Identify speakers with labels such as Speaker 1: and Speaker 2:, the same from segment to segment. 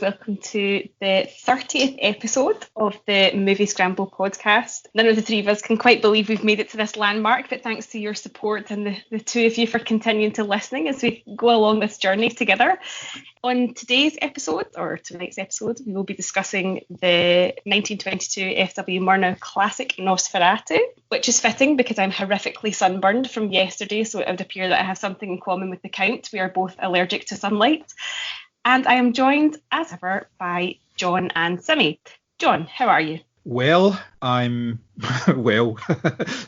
Speaker 1: welcome to the 30th episode of the Moviescramble podcast. None of the three of us can quite believe we've made it to this landmark, but thanks to your support and the two of you for continuing to listening as we go along this journey together. On tonight's episode, we will be discussing the 1922 FW Murnau classic Nosferatu, which is fitting because I'm horrifically sunburned from yesterday, so it would appear that I have something in common with the Count. We are both allergic to sunlight. And I am joined, as ever, by John and Simi. John, how are you?
Speaker 2: Well, well,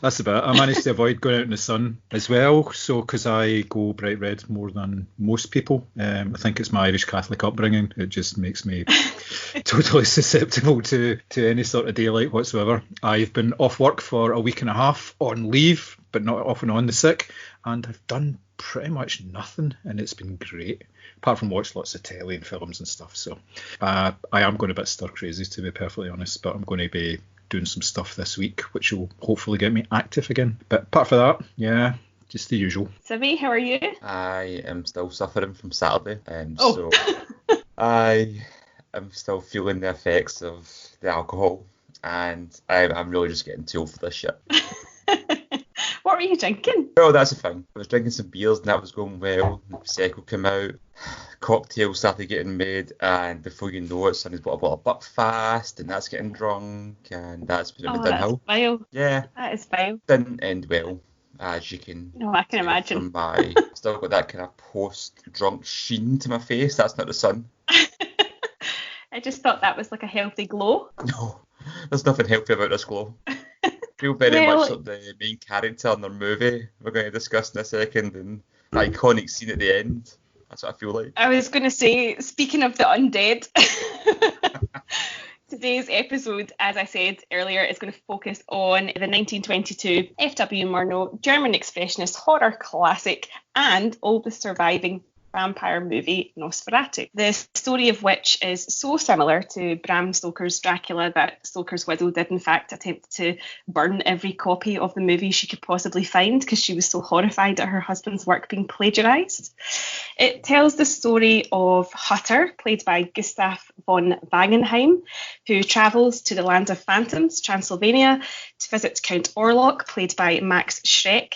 Speaker 2: that's about it. I managed to avoid going out in the sun as well, so because I go bright red more than most people. I think it's my Irish Catholic upbringing. It just makes me totally susceptible to any sort of daylight whatsoever. I've been off work for a week and a half on leave, but not off and on the sick, and I've done pretty much nothing, and it's been great, apart from watch lots of telly and films and stuff. So I am going a bit stir crazy, to be perfectly honest, but I'm going to be doing some stuff this week which will hopefully get me active again. But apart from that, yeah, just the usual.
Speaker 1: Simi, how are you?
Speaker 3: I am still suffering from Saturday,
Speaker 1: so
Speaker 3: I am still feeling the effects of the alcohol, and I'm really just getting too old for this shit.
Speaker 1: What were you drinking?
Speaker 3: Oh, that's the thing. I was drinking some beers and that was going well. Prosecco came out, cocktails started getting made, and before you know it, somebody's bought a bottle of Buckfast, and that's getting drunk, and that's been a bit downhill.
Speaker 1: That's vile.
Speaker 3: Yeah.
Speaker 1: That is vile.
Speaker 3: Didn't end well, as you can.
Speaker 1: No, I can imagine.
Speaker 3: Still got that kind of post-drunk sheen to my face. That's not the sun.
Speaker 1: I just thought that was like a healthy glow.
Speaker 3: No, there's nothing healthy about this glow. Feel very much like the main character in their movie we're going to discuss in a second, and the iconic scene at the end. That's what I feel like. I
Speaker 1: was going to say, speaking of the undead, today's episode, as I said earlier, is going to focus on the 1922 FW Murnau German expressionist horror classic and oldest surviving vampire movie Nosferatu, the story of which is so similar to Bram Stoker's Dracula that Stoker's widow did in fact attempt to burn every copy of the movie she could possibly find because she was so horrified at her husband's work being plagiarised. It tells the story of Hutter, played by Gustav von Wangenheim, who travels to the land of phantoms, Transylvania, to visit Count Orlok, played by Max Schreck,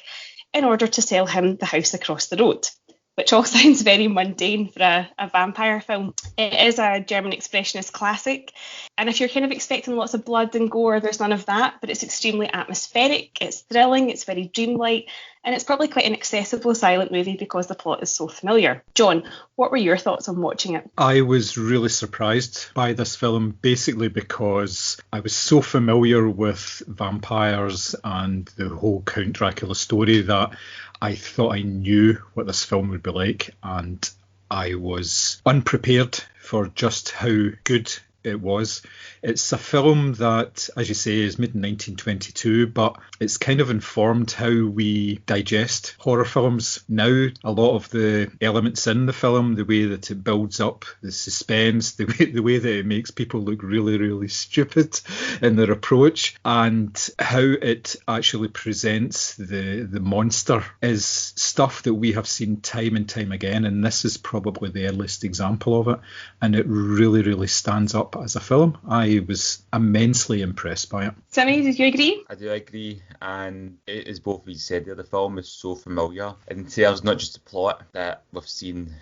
Speaker 1: in order to sell him the house across the road, which all sounds very mundane for a vampire film. It is a German expressionist classic, and if you're kind of expecting lots of blood and gore, there's none of that, but it's extremely atmospheric, it's thrilling, it's very dreamlike, and it's probably quite an accessible silent movie because the plot is so familiar. John, what were your thoughts on watching it?
Speaker 2: I was really surprised by this film, basically because I was so familiar with vampires and the whole Count Dracula story that I thought I knew what this film would be like, and I was unprepared for just how good it was. It's a film that, as you say, is made in 1922, but it's kind of informed how we digest horror films now. A lot of the elements in the film, the way that it builds up the suspense, the way that it makes people look really, really stupid in their approach, and how it actually presents the monster is stuff that we have seen time and time again, and this is probably the earliest example of it, and it really, really stands up as a film. I was immensely impressed by it.
Speaker 1: Simi, did you agree?
Speaker 3: I do agree, and it is both what you said there. The film is so familiar in terms not just the plot that we've seen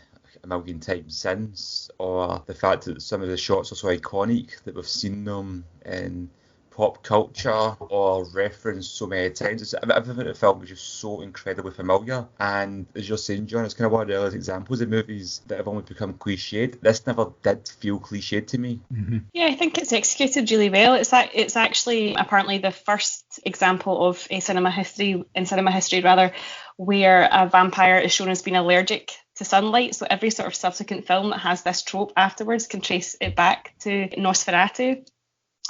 Speaker 3: a million times since, or the fact that some of the shots are so iconic that we've seen them in pop culture or referenced so many times. Everything in the film is just so incredibly familiar, and as you're saying, John, it's kind of one of the earliest examples of movies that have almost become cliched. This never did feel cliched to me.
Speaker 2: Mm-hmm.
Speaker 1: Yeah, I think it's executed really well. It's actually apparently the first example of cinema history where a vampire is shown as being allergic to sunlight. So every sort of subsequent film that has this trope afterwards can trace it back to Nosferatu.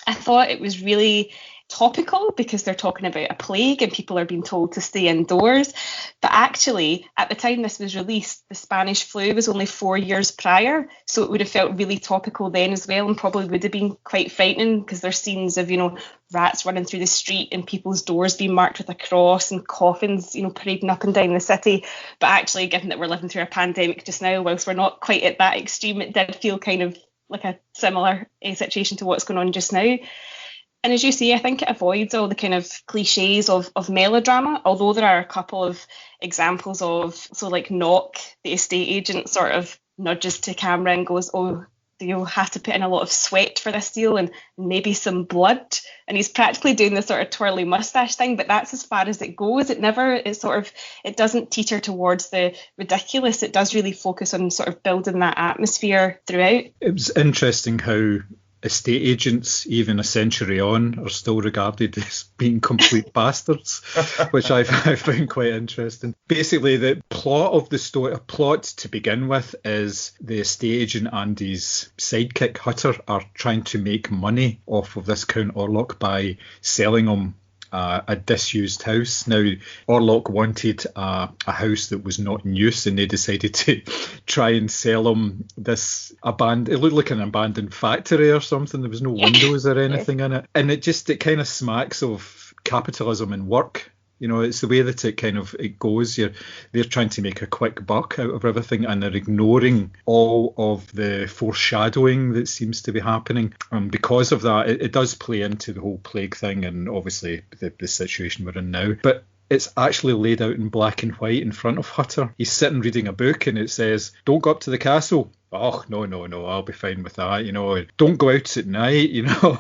Speaker 1: I thought it was really topical because they're talking about a plague and people are being told to stay indoors. But actually, at the time this was released, the Spanish flu was only 4 years prior. So it would have felt really topical then as well, and probably would have been quite frightening because there's scenes of, rats running through the street and people's doors being marked with a cross and coffins, parading up and down the city. But actually, given that we're living through a pandemic just now, whilst we're not quite at that extreme, it did feel kind of like a similar situation to what's going on just now. And as you say, I think it avoids all the kind of cliches of melodrama, although there are a couple of examples of, so like Knock, the estate agent, sort of nudges to camera and goes, oh, you'll have to put in a lot of sweat for this deal and maybe some blood. And he's practically doing the sort of twirly mustache thing, but that's as far as it goes. It doesn't teeter towards the ridiculous. It does really focus on sort of building that atmosphere throughout.
Speaker 2: It was interesting how estate agents, even a century on, are still regarded as being complete bastards, which I found quite interesting. Basically, the plot of the story, plot to begin with, is the estate agent and his sidekick Hutter are trying to make money off of this Count Orlok by selling him a disused house. Now, Orlok wanted a house that was not in use, and they decided to try and sell him this it looked like an abandoned factory or something. There was no windows or anything in it, and it kind of smacks of capitalism and work. You know, it's the way that it goes. They're trying to make a quick buck out of everything, and they're ignoring all of the foreshadowing that seems to be happening. And because of that, it does play into the whole plague thing, and obviously the situation we're in now. But it's actually laid out in black and white in front of Hutter. He's sitting reading a book, and it says, "Don't go up to the castle." Oh, no, I'll be fine with that, you know. Don't go out at night, you know.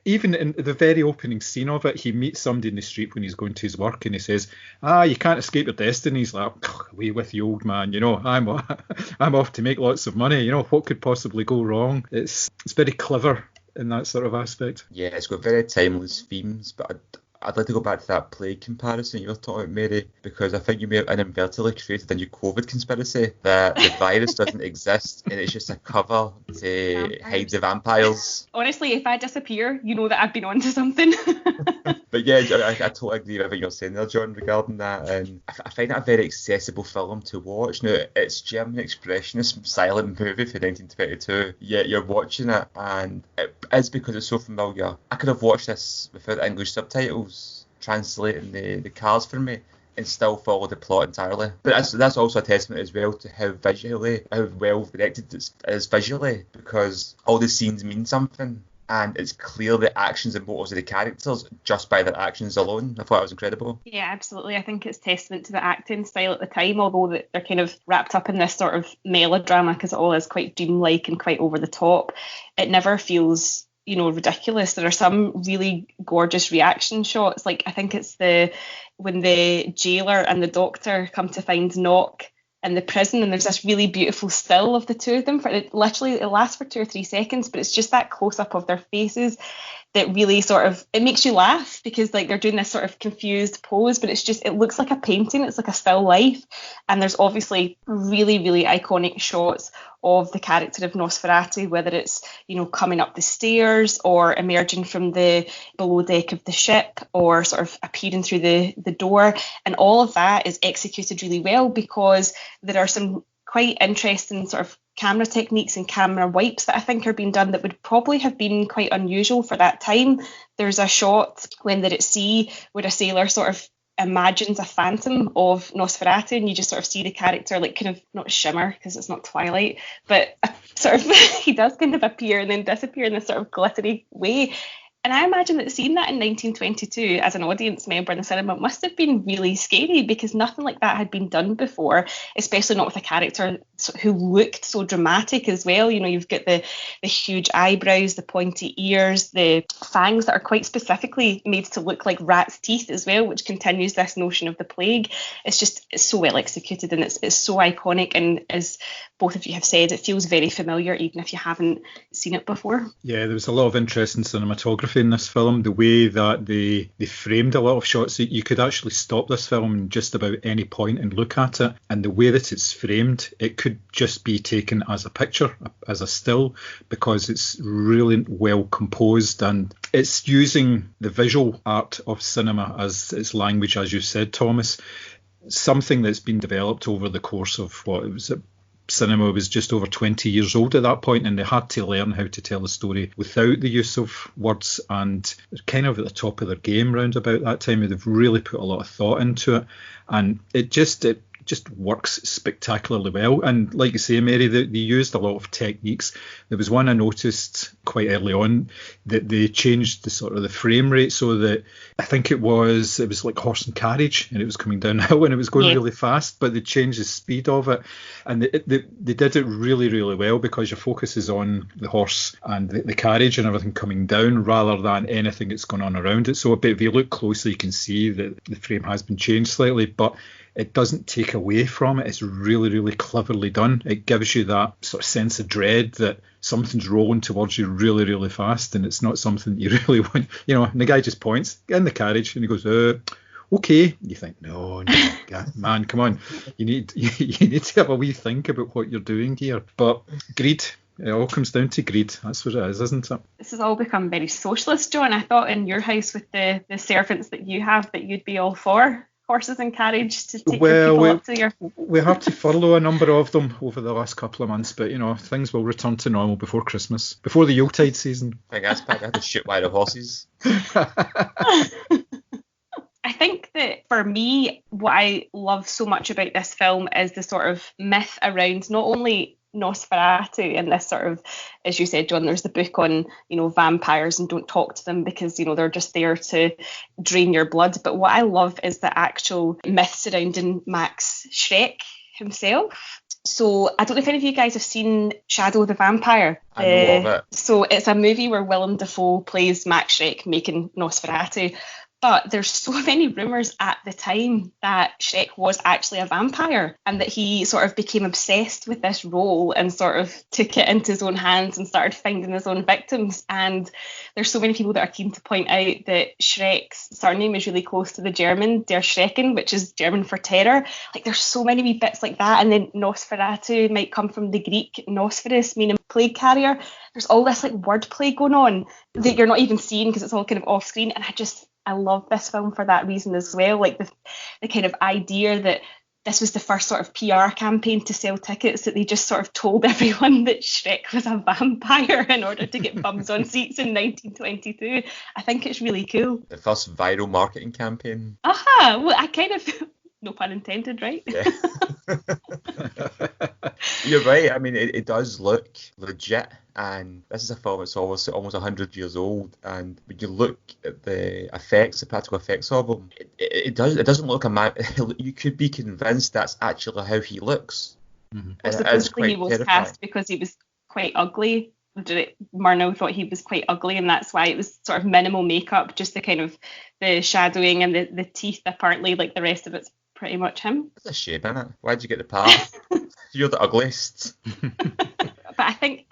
Speaker 2: Even in the very opening scene of it, he meets somebody in the street when he's going to his work, and he says, you can't escape your destiny. He's like, away with you, old man, you know, I'm off to make lots of money, you know, what could possibly go wrong? It's very clever in that sort of aspect.
Speaker 3: Yeah, it's got very timeless themes, but I'd like to go back to that plague comparison you were talking about, Mary, because I think you may have inadvertently created a new COVID conspiracy, that the virus doesn't exist and it's just a cover to hide the vampires.
Speaker 1: Honestly, if I disappear, you know that I've been onto something.
Speaker 3: But yeah, I totally agree with everything you're saying there, John, regarding that. And I find it a very accessible film to watch. Now, it's German Expressionist silent movie for 1922, yet you're watching it, and it is because it's so familiar. I could have watched this without English subtitles translating the cards for me and still follow the plot entirely. But that's also a testament as well to how well directed it is visually, because all the scenes mean something. And it's clear the actions and motives of the characters just by their actions alone. I thought it was incredible.
Speaker 1: Yeah, absolutely. I think it's testament to the acting style at the time, although they're kind of wrapped up in this sort of melodrama because it all is quite dreamlike and quite over the top. It never feels, you know, ridiculous. There are some really gorgeous reaction shots. Like, I think it's when the jailer and the doctor come to find Knock in the prison, and there's this really beautiful still of the two of them. It lasts for 2 or 3 seconds, but it's just that close up of their faces that really sort of, it makes you laugh, because like they're doing this sort of confused pose, but it looks like a painting. It's like a still life, and there's obviously really, really iconic shots of the character of Nosferatu, whether it's, you know, coming up the stairs or emerging from the below deck of the ship or sort of appearing through the door. And all of that is executed really well, because there are some quite interesting sort of camera techniques and camera wipes that I think are being done that would probably have been quite unusual for that time. There's a shot when they're at sea where a sailor sort of imagines a phantom of Nosferatu, and you just sort of see the character like kind of not shimmer because it's not Twilight, but sort of he does kind of appear and then disappear in this sort of glittery way. And I imagine that seeing that in 1922 as an audience member in the cinema must have been really scary, because nothing like that had been done before, especially not with a character who looked so dramatic as well. You know, you've got the huge eyebrows, the pointy ears, the fangs that are quite specifically made to look like rat's teeth as well, which continues this notion of the plague. It's so well executed, and it's so iconic, and as both of you have said, it feels very familiar even if you haven't seen it before.
Speaker 2: Yeah, there was a lot of interest in cinematography in this film. The way that they framed a lot of shots, you could actually stop this film just about any point and look at it, and the way that it's framed, it could just be taken as a picture, as a still, because it's really well composed, and it's using the visual art of cinema as its language, as you said, Thomas. Something that's been developed over the course of cinema was just over 20 years old at that point, and they had to learn how to tell a story without the use of words, and they're kind of at the top of their game round about that time. They've really put a lot of thought into it, and it just works spectacularly well. And like you say, Mary, they used a lot of techniques. There was one I noticed quite early on that they changed the sort of the frame rate so that I think it was like horse and carriage, and it was coming downhill and it was going really fast, but they changed the speed of it, and they did it really, really well, because your focus is on the horse and the carriage and everything coming down rather than anything that's going on around it. So if you look closely, you can see that the frame has been changed slightly, but it doesn't take away from it. It's really, really cleverly done. It gives you that sort of sense of dread that something's rolling towards you really, really fast, and it's not something you really want. And the guy just points in the carriage and he goes, okay. You think, no, man, come on. You need to have a wee think about what you're doing here. But greed. It all comes down to greed. That's what it is, isn't it?
Speaker 1: This has all become very socialist, John. I thought in your house with the servants that you have that you'd be all for horses and carriage to take your people up to your...
Speaker 2: We have to furlough a number of them over the last couple of months, but things will return to normal before Christmas, before the Yuletide season.
Speaker 3: I guess I had to shoot by the horses.
Speaker 1: I think that for me, what I love so much about this film is the sort of myth around not only Nosferatu and this sort of, as you said, John, there's the book on, vampires and don't talk to them because, they're just there to drain your blood. But what I love is the actual myth surrounding Max Schreck himself. So I don't know if any of you guys have seen Shadow the Vampire.
Speaker 3: I know of it.
Speaker 1: So it's a movie where Willem Dafoe plays Max Schreck making Nosferatu. But there's so many rumours at the time that Schreck was actually a vampire and that he sort of became obsessed with this role and sort of took it into his own hands and started finding his own victims. And there's so many people that are keen to point out that Schreck's surname is really close to the German Der Schrecken, which is German for terror. Like, there's so many wee bits like that. And then Nosferatu might come from the Greek Nosferus, meaning plague carrier. There's all this like wordplay going on that you're not even seeing because it's all kind of off screen. And I love this film for that reason as well. Like the kind of idea that this was the first sort of PR campaign to sell tickets, that they just sort of told everyone that Schreck was a vampire in order to get bums on seats in 1922. I think it's really cool.
Speaker 3: The first viral marketing campaign.
Speaker 1: Aha! Well, I kind of... No pun intended, right?
Speaker 3: Yeah. You're right. I mean, it does look legit, and this is a film that's almost 100 years old. And when you look at the effects, the practical effects of him, it doesn't look a man. You could be convinced that's actually how he looks.
Speaker 1: Mm-hmm. Well, supposedly he was cast because he was quite ugly. Murnau thought he was quite ugly, and that's why it was sort of minimal makeup, just the kind of the shadowing and the teeth. Apparently, like the rest of it's pretty much him.
Speaker 3: That's a shame, isn't it? Why'd you get the part? You're the ugliest.
Speaker 1: But I think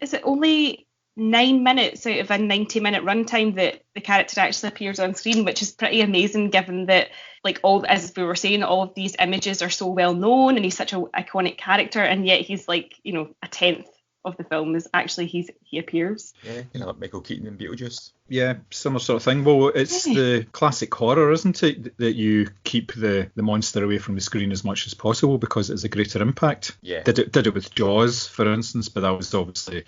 Speaker 1: is it only 9 minutes out of a 90-minute runtime that the character actually appears on screen, which is pretty amazing given that, like, all, as we were saying, all of these images are so well known and he's such an iconic character, and yet he's like, a tenth of the film is actually he appears.
Speaker 3: Yeah, like Michael Keaton in Beetlejuice.
Speaker 2: Yeah, similar sort of thing. Well, it's the classic horror, isn't it, that you keep the monster away from the screen as much as possible because it's a greater impact.
Speaker 3: Yeah.
Speaker 2: Did it with Jaws, for instance, but that was obviously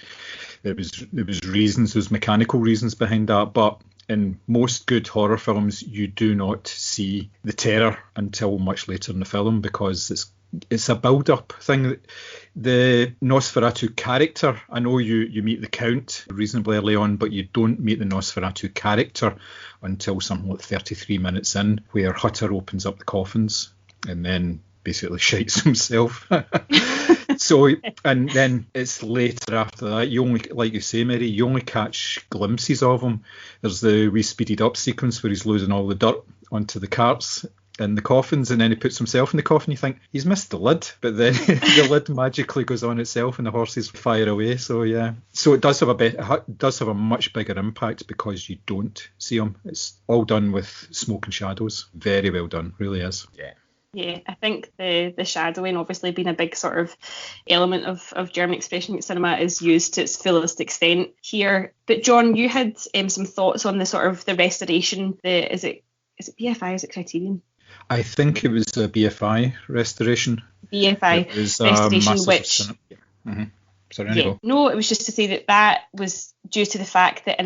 Speaker 2: there was reasons, there's mechanical reasons behind that, but in most good horror films you do not see the terror until much later in the film because it's a build-up thing. The Nosferatu character, I know you meet the Count reasonably early on, but you don't meet the Nosferatu character until something like 33 minutes in, where Hutter opens up the coffins and then basically shites himself. So, and then it's later after that, you only, like you say, Mary, you only catch glimpses of him. There's the wee speeded up sequence where he's losing all the dirt onto the carts in the coffins, and then he puts himself in the coffin. You think he's missed the lid, but then the lid magically goes on itself and the horses fire away. So yeah, so it does have a much bigger impact because you don't see him. It's all done with smoke and shadows. Very well done, really is.
Speaker 1: Yeah, I think the shadowing, obviously being a big sort of element of German expressionistic cinema, is used to its fullest extent here. But John, you had some thoughts on the sort of the restoration. Is it BFI? Is it Criterion?
Speaker 2: I think it was a BFI restoration.
Speaker 1: BFI restoration, which...
Speaker 2: Mm-hmm. Sorry,
Speaker 1: no, it was just to say that was due to the fact that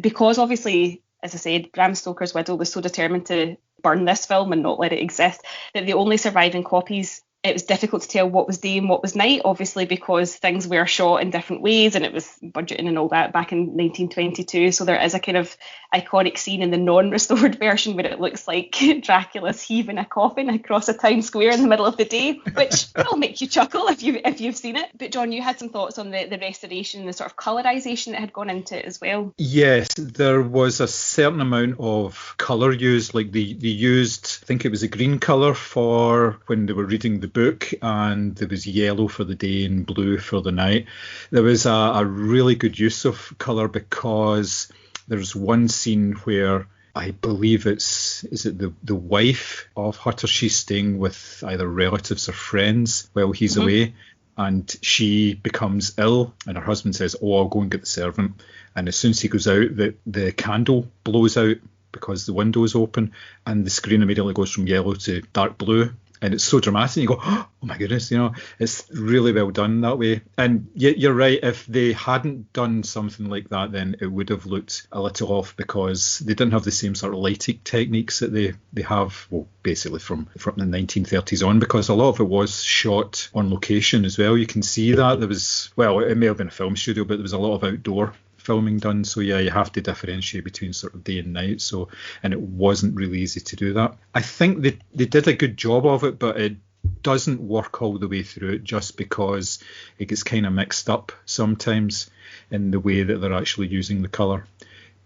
Speaker 1: because obviously, as I said, Bram Stoker's widow was so determined to burn this film and not let it exist, that the only surviving copies, it was difficult to tell what was day and what was night, obviously because things were shot in different ways and it was budgeting and all that back in 1922. So there is a kind of iconic scene in the non-restored version where it looks like Dracula's heaving a coffin across a town square in the middle of the day, which will make you chuckle if you've seen it. But John, you had some thoughts on the restoration, the sort of colorization that had gone into it as well.
Speaker 2: Yes, there was a certain amount of colour used. Like they used, I think it was a green colour for when they were reading the book, and there was yellow for the day and blue for the night. There was a really good use of colour, because there's one scene where I believe is it the wife of Hutter, she's staying with either relatives or friends while he's away, and she becomes ill, and her husband says, "Oh, I'll go and get the servant." And as soon as he goes out, the candle blows out because the window is open, and the screen immediately goes from yellow to dark blue. And it's so dramatic. You go, oh my goodness, it's really well done that way. And you're right. If they hadn't done something like that, then it would have looked a little off, because they didn't have the same sort of lighting techniques that they have, well, basically from the 1930s on, because a lot of it was shot on location as well. You can see that there was, well, it may have been a film studio, but there was a lot of outdoor filming done, so yeah, you have to differentiate between sort of day and night, so, and it wasn't really easy to do that. I think they did a good job of it, but it doesn't work all the way through it, just because it gets kind of mixed up sometimes in the way that they're actually using the colour.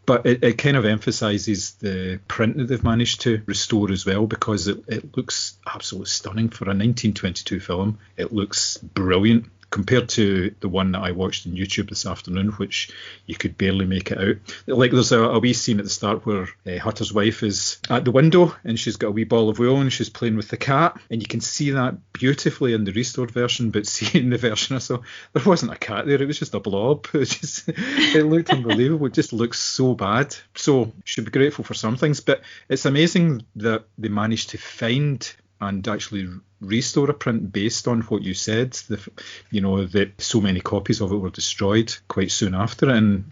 Speaker 2: But it kind of emphasises the print that they've managed to restore as well, because it looks absolutely stunning for a 1922 film. It looks brilliant compared to the one that I watched on YouTube this afternoon, which you could barely make it out. Like, there's a wee scene at the start where Hutter's wife is at the window and she's got a wee ball of wool and she's playing with the cat, and you can see that beautifully in the restored version, but see in the version I saw, there wasn't a cat there, it was just a blob. It looked unbelievable. It just looks so bad. So should be grateful for some things, but it's amazing that they managed to find and actually restore a print based on what you said, that so many copies of it were destroyed quite soon after. And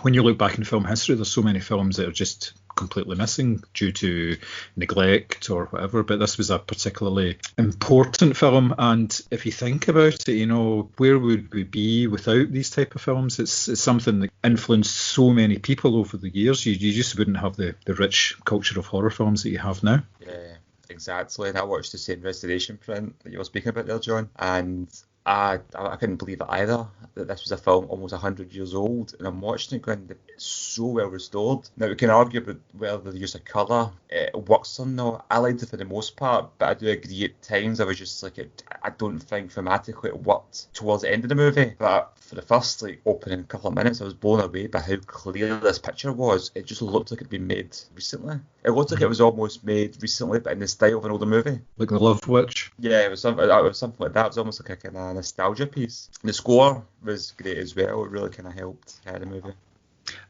Speaker 2: when you look back in film history, there's so many films that are just completely missing due to neglect or whatever, but this was a particularly important film. And if you think about it, where would we be without these type of films? It's something that influenced so many people over the years. You just wouldn't have the rich culture of horror films that you have now.
Speaker 3: Yeah, exactly. And I watched the same restoration print that you were speaking about there, John, and I couldn't believe it either, that this was a film almost 100 years old, and I'm watching it going, it's so well restored. Now, we can argue about whether the use of colour works or not. I liked it for the most part, but I do agree at times I was just like, I don't think thematically it worked towards the end of the movie. But for the first opening couple of minutes, I was blown away by how clear this picture was. It just looked like it'd been made recently. It looked like it was almost made recently, but in the style of an older movie.
Speaker 2: Like The Love Witch?
Speaker 3: Yeah, it was something like that. It was almost like a kind of nostalgia piece. The score was great as well. It really kind of helped carry the movie.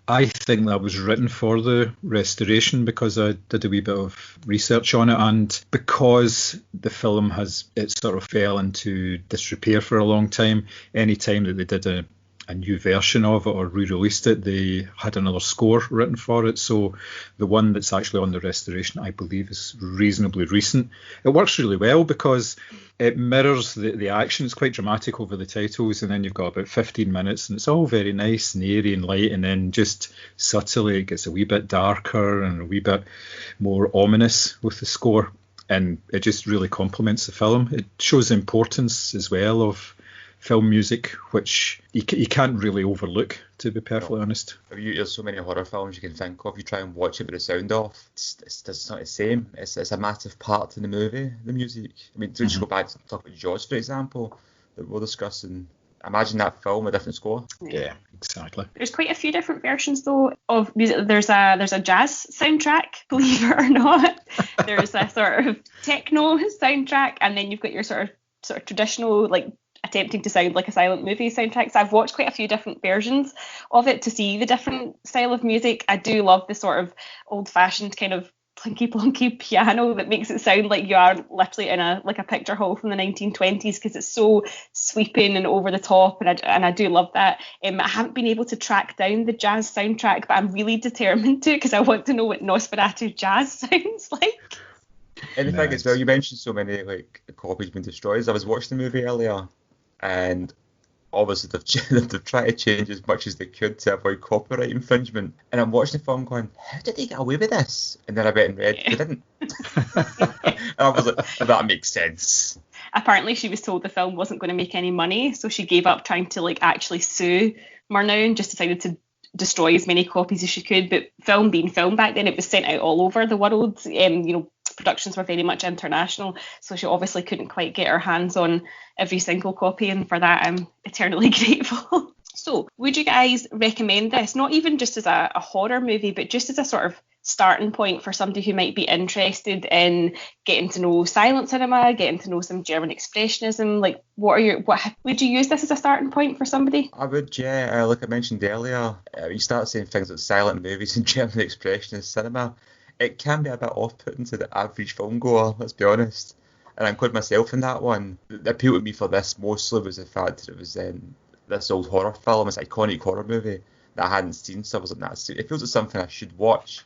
Speaker 2: I think that was written for the restoration, because I did a wee bit of research on it, and because the film it sort of fell into disrepair for a long time. Any time that they did a new version of it or re-released it, they had another score written for it. So the one that's actually on the restoration, I believe, is reasonably recent. It works really well because it mirrors the action. It's quite dramatic over the titles, and then you've got about 15 minutes and it's all very nice and airy and light, and then just subtly it gets a wee bit darker and a wee bit more ominous with the score, and it just really complements the film. It shows the importance as well of film music, which you can't really overlook, to be perfectly honest.
Speaker 3: There's so many horror films you can think of. You try and watch it with the sound off, it's not the same. It's a massive part in the movie, the music. I mean, just go back to talk about Jaws, for example, that we're discussing. Imagine that film, a different score.
Speaker 2: Yeah, exactly.
Speaker 1: There's quite a few different versions though of music. There's a jazz soundtrack, believe it or not. There's a sort of techno soundtrack, and then you've got your sort of traditional, attempting to sound like a silent movie soundtrack. So I've watched quite a few different versions of it to see the different style of music. I do love the sort of old-fashioned kind of plinky plonky piano that makes it sound like you are literally in a picture hall from the 1920s, because it's so sweeping and over the top, and I do love that. I haven't been able to track down the jazz soundtrack, but I'm really determined to, because I want to know what Nosferatu jazz sounds like.
Speaker 3: And the thing as well, you mentioned so many like copies being destroyed. I was watching the movie earlier, and obviously they've tried to change as much as they could to avoid copyright infringement. And I'm watching the film going, how did they get away with this? And then I went and read, they didn't. And I was like, well, that makes sense.
Speaker 1: Apparently she was told the film wasn't going to make any money, so she gave up trying to like actually sue Murnau and just decided to destroy as many copies as she could. But film being film back then, it was sent out all over the world. Productions were very much international, so she obviously couldn't quite get her hands on every single copy, and for that I'm eternally grateful. So would you guys recommend this, not even just as a horror movie, but just as a sort of starting point for somebody who might be interested in getting to know silent cinema, getting to know some German expressionism? Like, would you use this as a starting point for somebody?
Speaker 3: I would, yeah. Like I mentioned earlier, you start saying things like silent movies and German expressionist cinema, it can be a bit off-putting to the average film goer, let's be honest. And I include myself in that one. The appeal to me for this mostly was the fact that it was this old horror film, this iconic horror movie that I hadn't seen, so I was like, it feels like something I should watch.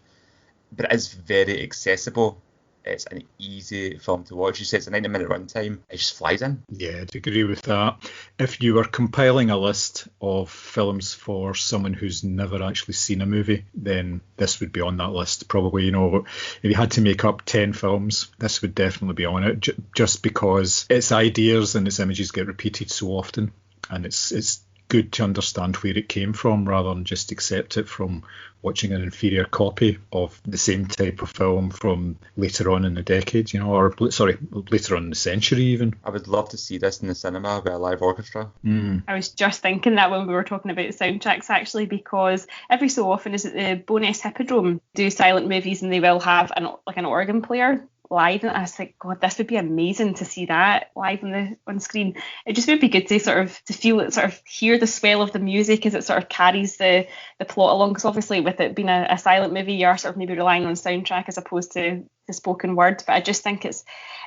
Speaker 3: But it is very accessible. It's an easy film to watch. You say it's a 90-minute runtime. It just flies in.
Speaker 2: Yeah, I'd agree with that. If you were compiling a list of films for someone who's never actually seen a movie, then this would be on that list. Probably, if you had to make up 10 films, this would definitely be on it, just because its ideas and its images get repeated so often, and it's good to understand where it came from rather than just accept it from watching an inferior copy of the same type of film from later on in the decade, later on in the century even.
Speaker 3: I would love to see this in the cinema with a live orchestra.
Speaker 1: I was just thinking that when we were talking about soundtracks, actually, because every so often is it the Bonus Hippodrome do silent movies and they will have an organ player live, and I was like, God, this would be amazing to see that live on screen. It just would be good to sort of to feel it, sort of hear the swell of the music as it sort of carries the plot along, because obviously with it being a silent movie, you are sort of maybe relying on soundtrack as opposed to the spoken word. But I just think it's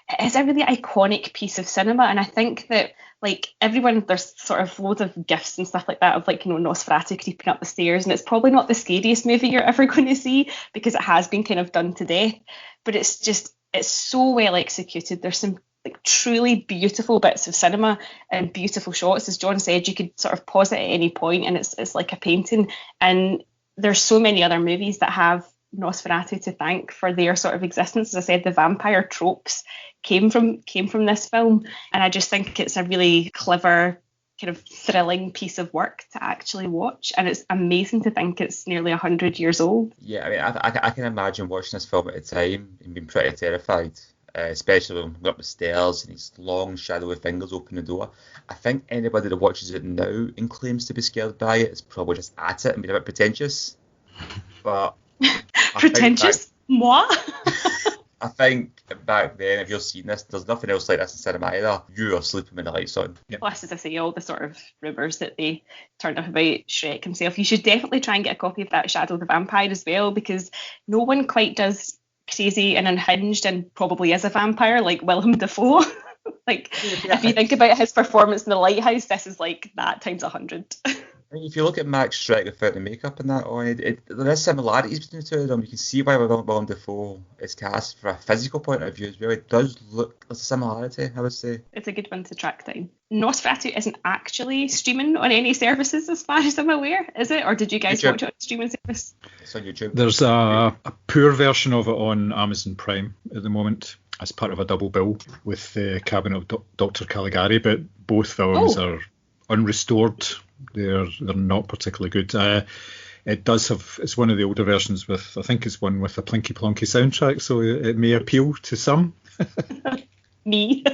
Speaker 1: a really iconic piece of cinema, and I think that like everyone, there's sort of loads of gifs and stuff like that of like, Nosferatu creeping up the stairs, and it's probably not the scariest movie you're ever going to see because it has been kind of done to death, but it's so well executed. There's some like truly beautiful bits of cinema and beautiful shots. As John said, you could sort of pause it at any point and it's like a painting. And there's so many other movies that have Nosferatu to thank for their sort of existence. As I said, the vampire tropes came from this film, and I just think it's a really clever, kind of thrilling piece of work to actually watch, and it's amazing to think it's nearly 100 years old.
Speaker 3: Yeah, I mean, I can imagine watching this film at the time and being pretty terrified, especially when going up the stairs and these long shadowy fingers open the door. I think anybody that watches it now and claims to be scared by it is probably just at it and being a bit pretentious. But
Speaker 1: pretentious? Moi?
Speaker 3: I think back then, if you're seeing this, there's nothing else like this in cinema either. You are sleeping with the lights on.
Speaker 1: Plus, as I say, all the sort of rumours that they turned up about Shrek himself. You should definitely try and get a copy of that Shadow the Vampire as well, because no one quite does crazy and unhinged and probably is a vampire like Willem Dafoe. If you think about his performance in The Lighthouse, this is like that times 100.
Speaker 3: I mean, if you look at Max Schreck without the makeup and that on, there is similarities between the two of them. You can see why Willem Dafoe is cast for a physical point of view as well. It does look, there's a similarity, I would say.
Speaker 1: It's a good one to track down. Nosferatu isn't actually streaming on any services as far as I'm aware, is it? Or did you guys watch it on a streaming service?
Speaker 3: It's on YouTube.
Speaker 2: There's a poor version of it on Amazon Prime at the moment as part of a double bill with the Cabin of Dr. Caligari, but both films are unrestored. They're not particularly good. It does have, it's one of the older versions with, I think it's one with a Plinky Plonky soundtrack, so it may appeal to some.
Speaker 1: Me.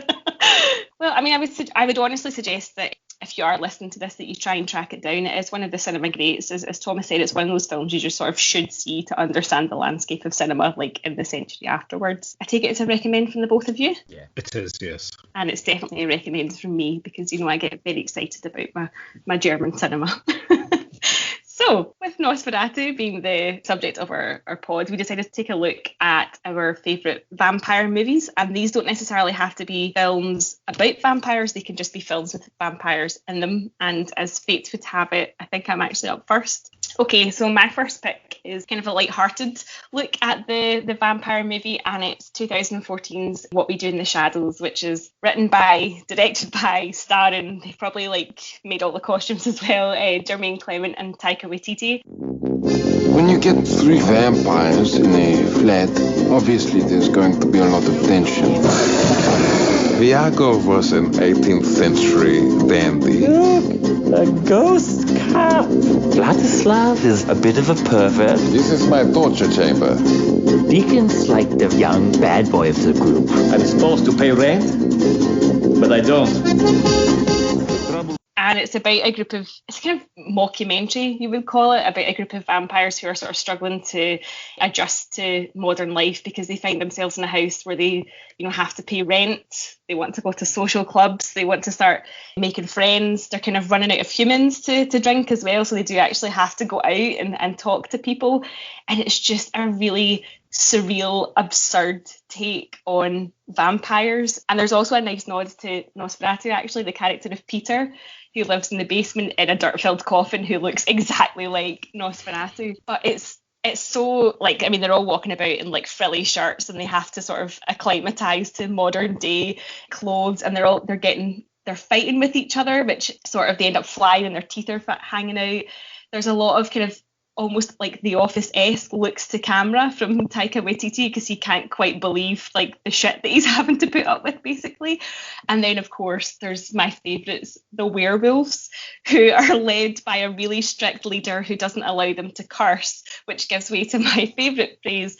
Speaker 1: Well, I mean, I would honestly suggest that if you are listening to this, that you try and track it down. It is one of the cinema greats. As Thomas said, it's one of those films you just sort of should see to understand the landscape of cinema, like in the century afterwards. I take it as a recommend from the both of you?
Speaker 3: Yeah,
Speaker 2: it is, yes.
Speaker 1: And it's definitely a recommend from me because, I get very excited about my German cinema. So, So, with Nosferatu being the subject of our pod, we decided to take a look at our favourite vampire movies. And these don't necessarily have to be films about vampires, they can just be films with vampires in them. And as fate would have it, I think I'm actually up first. Okay, so my first pick is kind of a light-hearted look at the vampire movie, and it's 2014's What We Do in the Shadows, which is written by, directed by, starring, they probably made all the costumes as well, Jermaine Clement and Taika Waititi.
Speaker 4: When you get 3 vampires in a flat, obviously there's going to be a lot of tension.
Speaker 5: Viago was an 18th century dandy.
Speaker 6: Look, a ghost cop. Vladislav is a bit of a pervert.
Speaker 4: This is my torture chamber.
Speaker 6: Deacon's like the young bad boy of the group.
Speaker 7: I'm supposed to pay rent, but I don't.
Speaker 1: And it's about a group of, it's kind of mockumentary, you would call it, about a group of vampires who are sort of struggling to adjust to modern life because they find themselves in a house where they, have to pay rent. They want to go to social clubs. They want to start making friends. They're kind of running out of humans to drink as well. So they do actually have to go out and talk to people. And it's just a really surreal, absurd take on vampires. And there's also a nice nod to Nosferatu, actually, the character of Peter, who lives in the basement in a dirt-filled coffin, who looks exactly like Nosferatu. But it's so, they're all walking about in frilly shirts, and they have to sort of acclimatise to modern day clothes, and they're fighting with each other, which sort of they end up flying and their teeth are hanging out. There's a lot of kind of almost like The Office-esque looks to camera from Taika Waititi because he can't quite believe the shit that he's having to put up with, basically. And then, of course, there's my favourites, the werewolves, who are led by a really strict leader who doesn't allow them to curse, which gives way to my favourite phrase,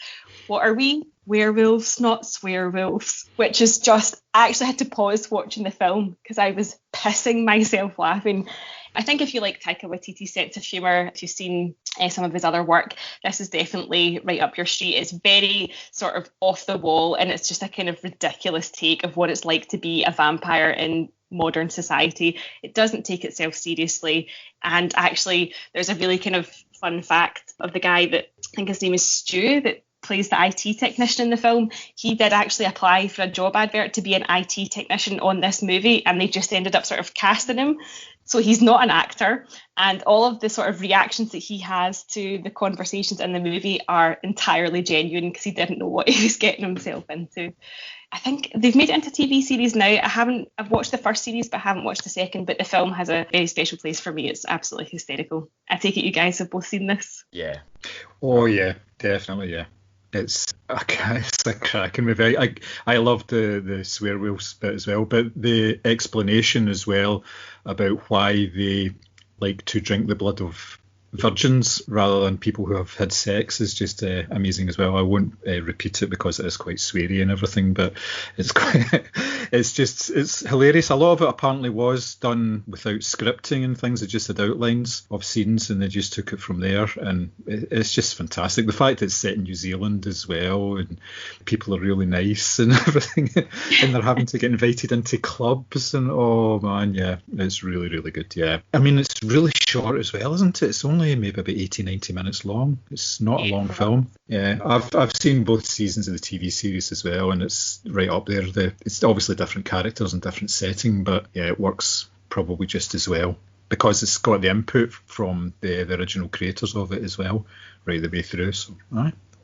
Speaker 1: what are we? Werewolves, not swearwolves, which is just, I actually had to pause watching the film because I was pissing myself laughing. I think if you like Taika Waititi's sense of humour, if you've seen some of his other work, this is definitely right up your street. It's very sort of off the wall, and it's just a kind of ridiculous take of what it's like to be a vampire in modern society. It doesn't take itself seriously, and actually there's a really kind of fun fact of the guy that, I think his name is Stu, that plays the IT technician in the film. He did actually apply for a job advert to be an IT technician on this movie, and they just ended up sort of casting him. So he's not an actor, and all of the sort of reactions that he has to the conversations in the movie are entirely genuine because he didn't know what he was getting himself into. I think they've made it into TV series now. I've watched the first series, but I haven't watched the second, but the film has a very special place for me. It's absolutely hysterical. I take it you guys have both seen this?
Speaker 3: Yeah.
Speaker 2: Oh yeah, definitely, yeah. It's a cracking movie. I love the swearwolves bit as well, but the explanation as well about why they like to drink the blood of virgins rather than people who have had sex is just amazing as well. I won't repeat it because it is quite sweary and everything, but it's it's hilarious. A lot of it apparently was done without scripting and things. They just had outlines of scenes and they just took it from there, and it's just fantastic. The fact that it's set in New Zealand as well, and people are really nice and everything, and they're having to get invited into clubs, and oh man, yeah, it's really, really good. Yeah, I mean, it's really short as well, isn't it? It's only maybe about 80-90 minutes long. It's not a long film. Yeah, I've seen both seasons of the TV series as well, and it's right up there. It's obviously different characters and different setting, but yeah, it works probably just as well because it's got the input from the original creators of it as well, right the way through. So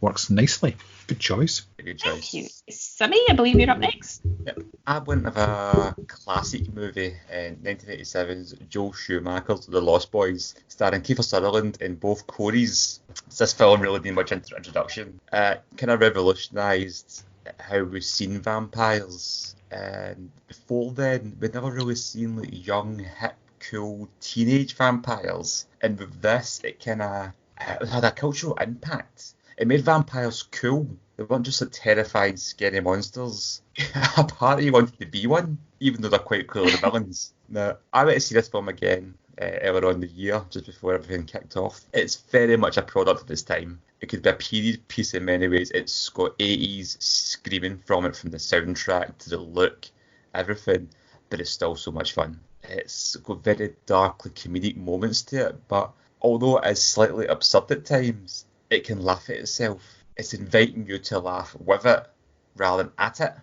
Speaker 2: works nicely. Good choice.
Speaker 3: Good choice.
Speaker 1: Thank you. Sammy, I believe you're up next.
Speaker 3: Yep. I went with a classic movie in 1987's Joel Schumacher's The Lost Boys, starring Kiefer Sutherland in both Coreys. This film really didn't much introduction. Kind of revolutionised how we've seen vampires. And before then, we'd never really seen young, hip, cool teenage vampires. And with this, it kind of had a cultural impact. It made vampires cool. They weren't just terrifying, scary monsters. A part of you wanted to be one, even though they're quite clearly the villains. Now, I went to see this film again earlier on in the year, just before everything kicked off. It's very much a product of its time. It could be a period piece in many ways. It's got 80s screaming from it, from the soundtrack to the look, everything, but it's still so much fun. It's got very darkly comedic moments to it, but although it is slightly absurd at times, it can laugh at itself. It's inviting you to laugh with it rather than at it.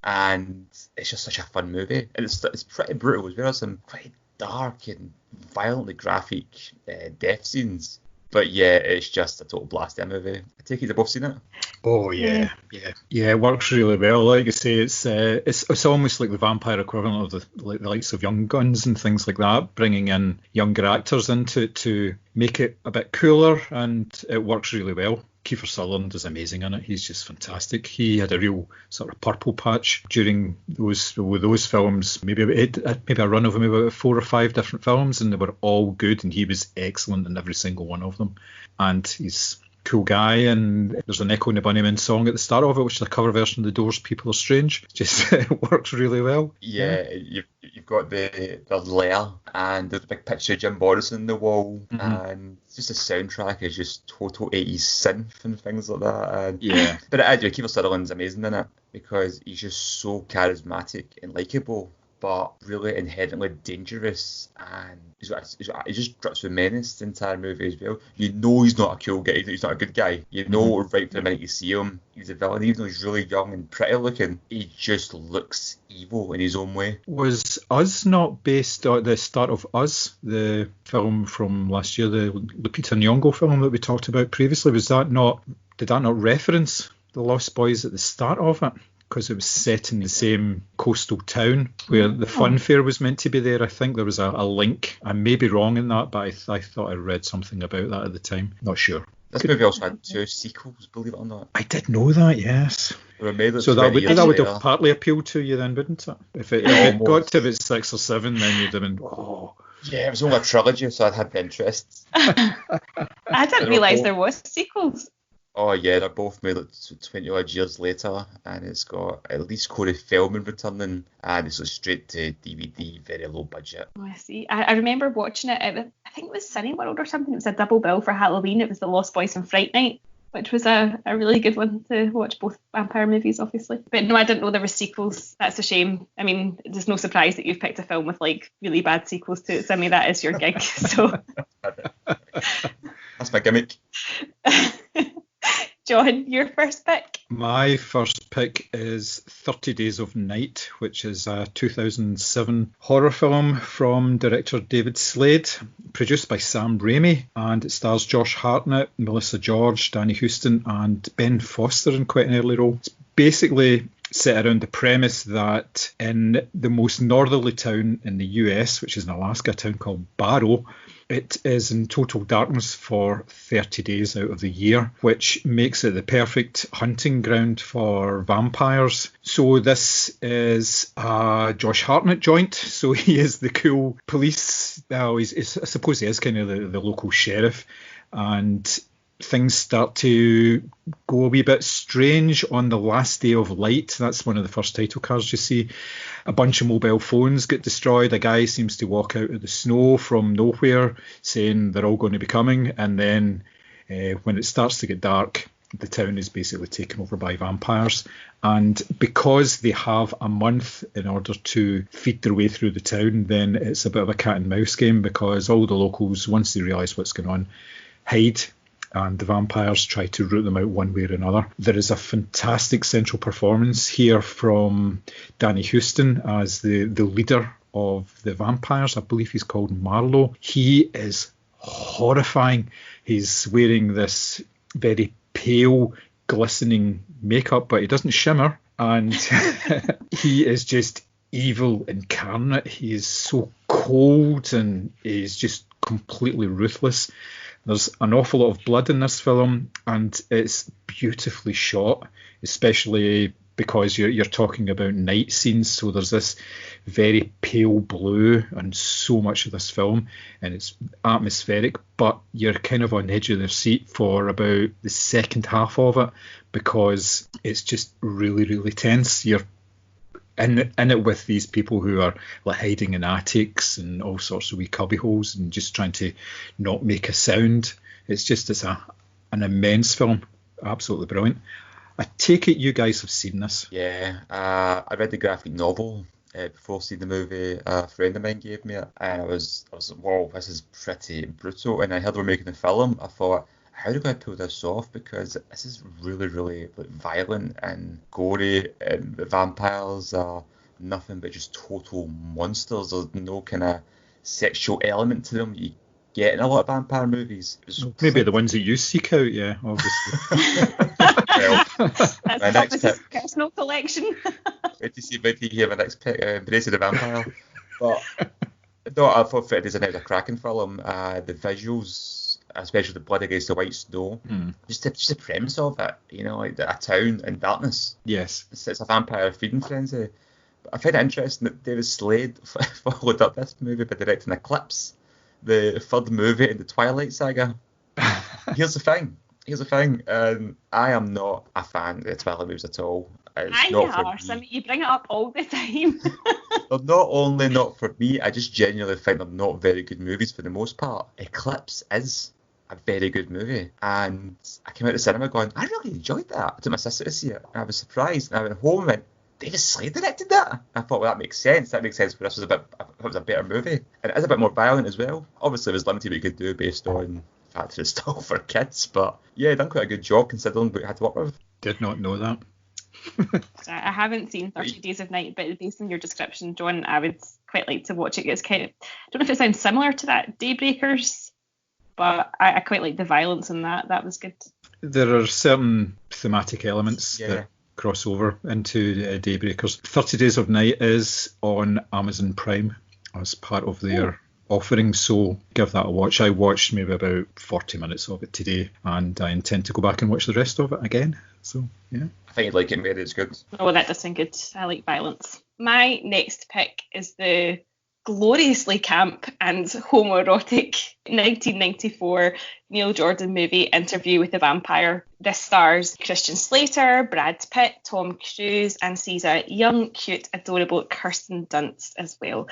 Speaker 3: And it's just such a fun movie. And it's pretty brutal as well. There's some pretty dark and violently graphic death scenes. But yeah, it's just a total blast of a movie. I take it you've both seen it?
Speaker 2: Oh yeah. It works really well. Like I say, it's almost like the vampire equivalent of the likes of Young Guns and things like that, bringing in younger actors into it to make it a bit cooler, and it works really well. Kiefer Sutherland is amazing in it. He's just fantastic. He had a real sort of purple patch during those films. Maybe a run of about 4 or 5 different films, and they were all good. And he was excellent in every single one of them. And he's a cool guy. And there's an Echo and the Bunnymen song at the start of it, which is a cover version of The Doors' "People Are Strange." Just it works really well.
Speaker 3: Yeah. You've got the lair, and there's a big picture of Jim Morrison on the wall, and just the soundtrack is just total 80s synth and things like that. And,
Speaker 2: yeah.
Speaker 3: But Kiefer Sutherland's amazing in it because he's just so charismatic and likeable, but really inherently dangerous, and he just drips with menace the entire movie as well. You know he's not a cool guy, he's not a good guy. You know right from the minute you see him, he's a villain. Even though he's really young and pretty looking, he just looks evil in his own way.
Speaker 2: Was Us not based on the start of Us, the film from last year, the Lupita Nyong'o film that we talked about previously? Did that not reference the Lost Boys at the start of it? Because it was set in the same coastal town where the fun fair was meant to be there. I think there was a link. I may be wrong in that, but I thought I read something about that at the time. Not sure.
Speaker 3: This movie also had 2 sequels, believe it or not.
Speaker 2: I did know that, yes.
Speaker 3: They were made
Speaker 2: So that would
Speaker 3: later.
Speaker 2: have partly appealed to you then, wouldn't it? If it got to about 6 or 7, then you'd have been, oh.
Speaker 3: Yeah, it was only a trilogy, so I'd had the interest.
Speaker 1: I didn't realise there was sequels.
Speaker 3: Oh yeah, they're both made like 20 odd years later, and it's got at least Corey Feldman returning, and it's straight to DVD, very low budget.
Speaker 1: Oh, I see. I remember watching it. I think it was Cineworld or something. It was a double bill for Halloween. It was The Lost Boys and Fright Night, which was a really good one to watch, both vampire movies, obviously. But no, I didn't know there were sequels. That's a shame. I mean, there's no surprise that you've picked a film with like really bad sequels to it. So, I mean, that is your gig. So
Speaker 3: that's my gimmick.
Speaker 1: John, your first pick?
Speaker 2: My first pick is 30 Days of Night, which is a 2007 horror film from director David Slade, produced by Sam Raimi, and it stars Josh Hartnett, Melissa George, Danny Huston, and Ben Foster in quite an early role. It's basically set around the premise that in the most northerly town in the US, which is in Alaska, a town called Barrow, it is in total darkness for 30 days out of the year, which makes it the perfect hunting ground for vampires. So this is a Josh Hartnett joint. So he is the cool police. I suppose he is kind of the local sheriff. And things start to go a wee bit strange on the last day of light. That's one of the first title cards you see. A bunch of mobile phones get destroyed. A guy seems to walk out of the snow from nowhere saying they're all going to be coming. And then when it starts to get dark, the town is basically taken over by vampires. And because they have a month in order to feed their way through the town, then it's a bit of a cat and mouse game, because all the locals, once they realise what's going on, hide, and the vampires try to root them out one way or another. There is a fantastic central performance here from Danny Huston as the leader of the vampires. I believe he's called Marlowe. He is horrifying. He's wearing this very pale, glistening makeup, but he doesn't shimmer. And he is just evil incarnate. He is so cold, and he's just completely ruthless. There's an awful lot of blood in this film, and it's beautifully shot, especially because you're talking about night scenes. So there's this very pale blue and so much of this film, and it's atmospheric, but you're kind of on the edge of the seat for about the second half of it, because it's just really, really tense. You're in it with these people who are like hiding in attics and all sorts of wee cubby holes and just trying to not make a sound. It's an immense film, absolutely brilliant. I take it you guys have seen this.
Speaker 3: Yeah, I read the graphic novel, before seeing the movie. A friend of mine gave me it, and I was like, whoa, this is pretty brutal. And I heard they were making the film. I thought, how do I pull this off? Because this is really, really like, violent and gory, and the vampires are nothing but just total monsters. There's no kind of sexual element to them you get in a lot of vampire movies.
Speaker 2: Maybe the ones that you seek out, yeah, obviously.
Speaker 3: Well,
Speaker 1: That's
Speaker 3: my next
Speaker 1: Elvis's
Speaker 3: pick.
Speaker 1: personal collection.
Speaker 3: Wait to hear my next pick, Embrace of the Vampire. But no, I thought Freddy's Night was a cracking film. The visuals, especially the blood against the white snow, just the premise of it, you know, like a town in darkness.
Speaker 2: Yes.
Speaker 3: It's a vampire feeding frenzy. But I find it interesting that David Slade followed up this movie by directing Eclipse, the third movie in the Twilight saga. Here's the thing. I am not a fan of the Twilight movies at all. It's not for me.
Speaker 1: Sammy, you bring it up all the time.
Speaker 3: They're not only not for me, I just genuinely think they're not very good movies for the most part. Eclipse is a very good movie, and I came out of the cinema going, I really enjoyed that. I took my sister to see it, and I was surprised, and I went home and went, David Slade directed that? I thought, well, that makes sense. That makes sense, but this was a better movie, and it is a bit more violent as well. Obviously, there's limited what you could do based on the fact that it's still for kids, but yeah, done quite a good job considering what you had to work with.
Speaker 2: Did not know that.
Speaker 1: I haven't seen 30 Days of Night, but based on your description, John, I would quite like to watch it. It's kind of, I don't know if it sounds similar to that Daybreakers, but I quite like the violence in that. That was good.
Speaker 2: There are certain thematic elements
Speaker 3: Yeah.
Speaker 2: that cross over into Daybreakers. 30 Days of Night is on Amazon Prime as part of their offering, so give that a watch. I watched maybe about 40 minutes of it today, and I intend to go back and watch the rest of it again. So, yeah.
Speaker 3: I think you'd like it, Mary. It's good.
Speaker 1: Oh, that does sound good. I like violence. My next pick is the gloriously camp and homoerotic 1994 Neil Jordan movie Interview with the Vampire. This stars Christian Slater, Brad Pitt, Tom Cruise, and sees a young, cute, adorable Kirsten Dunst as well.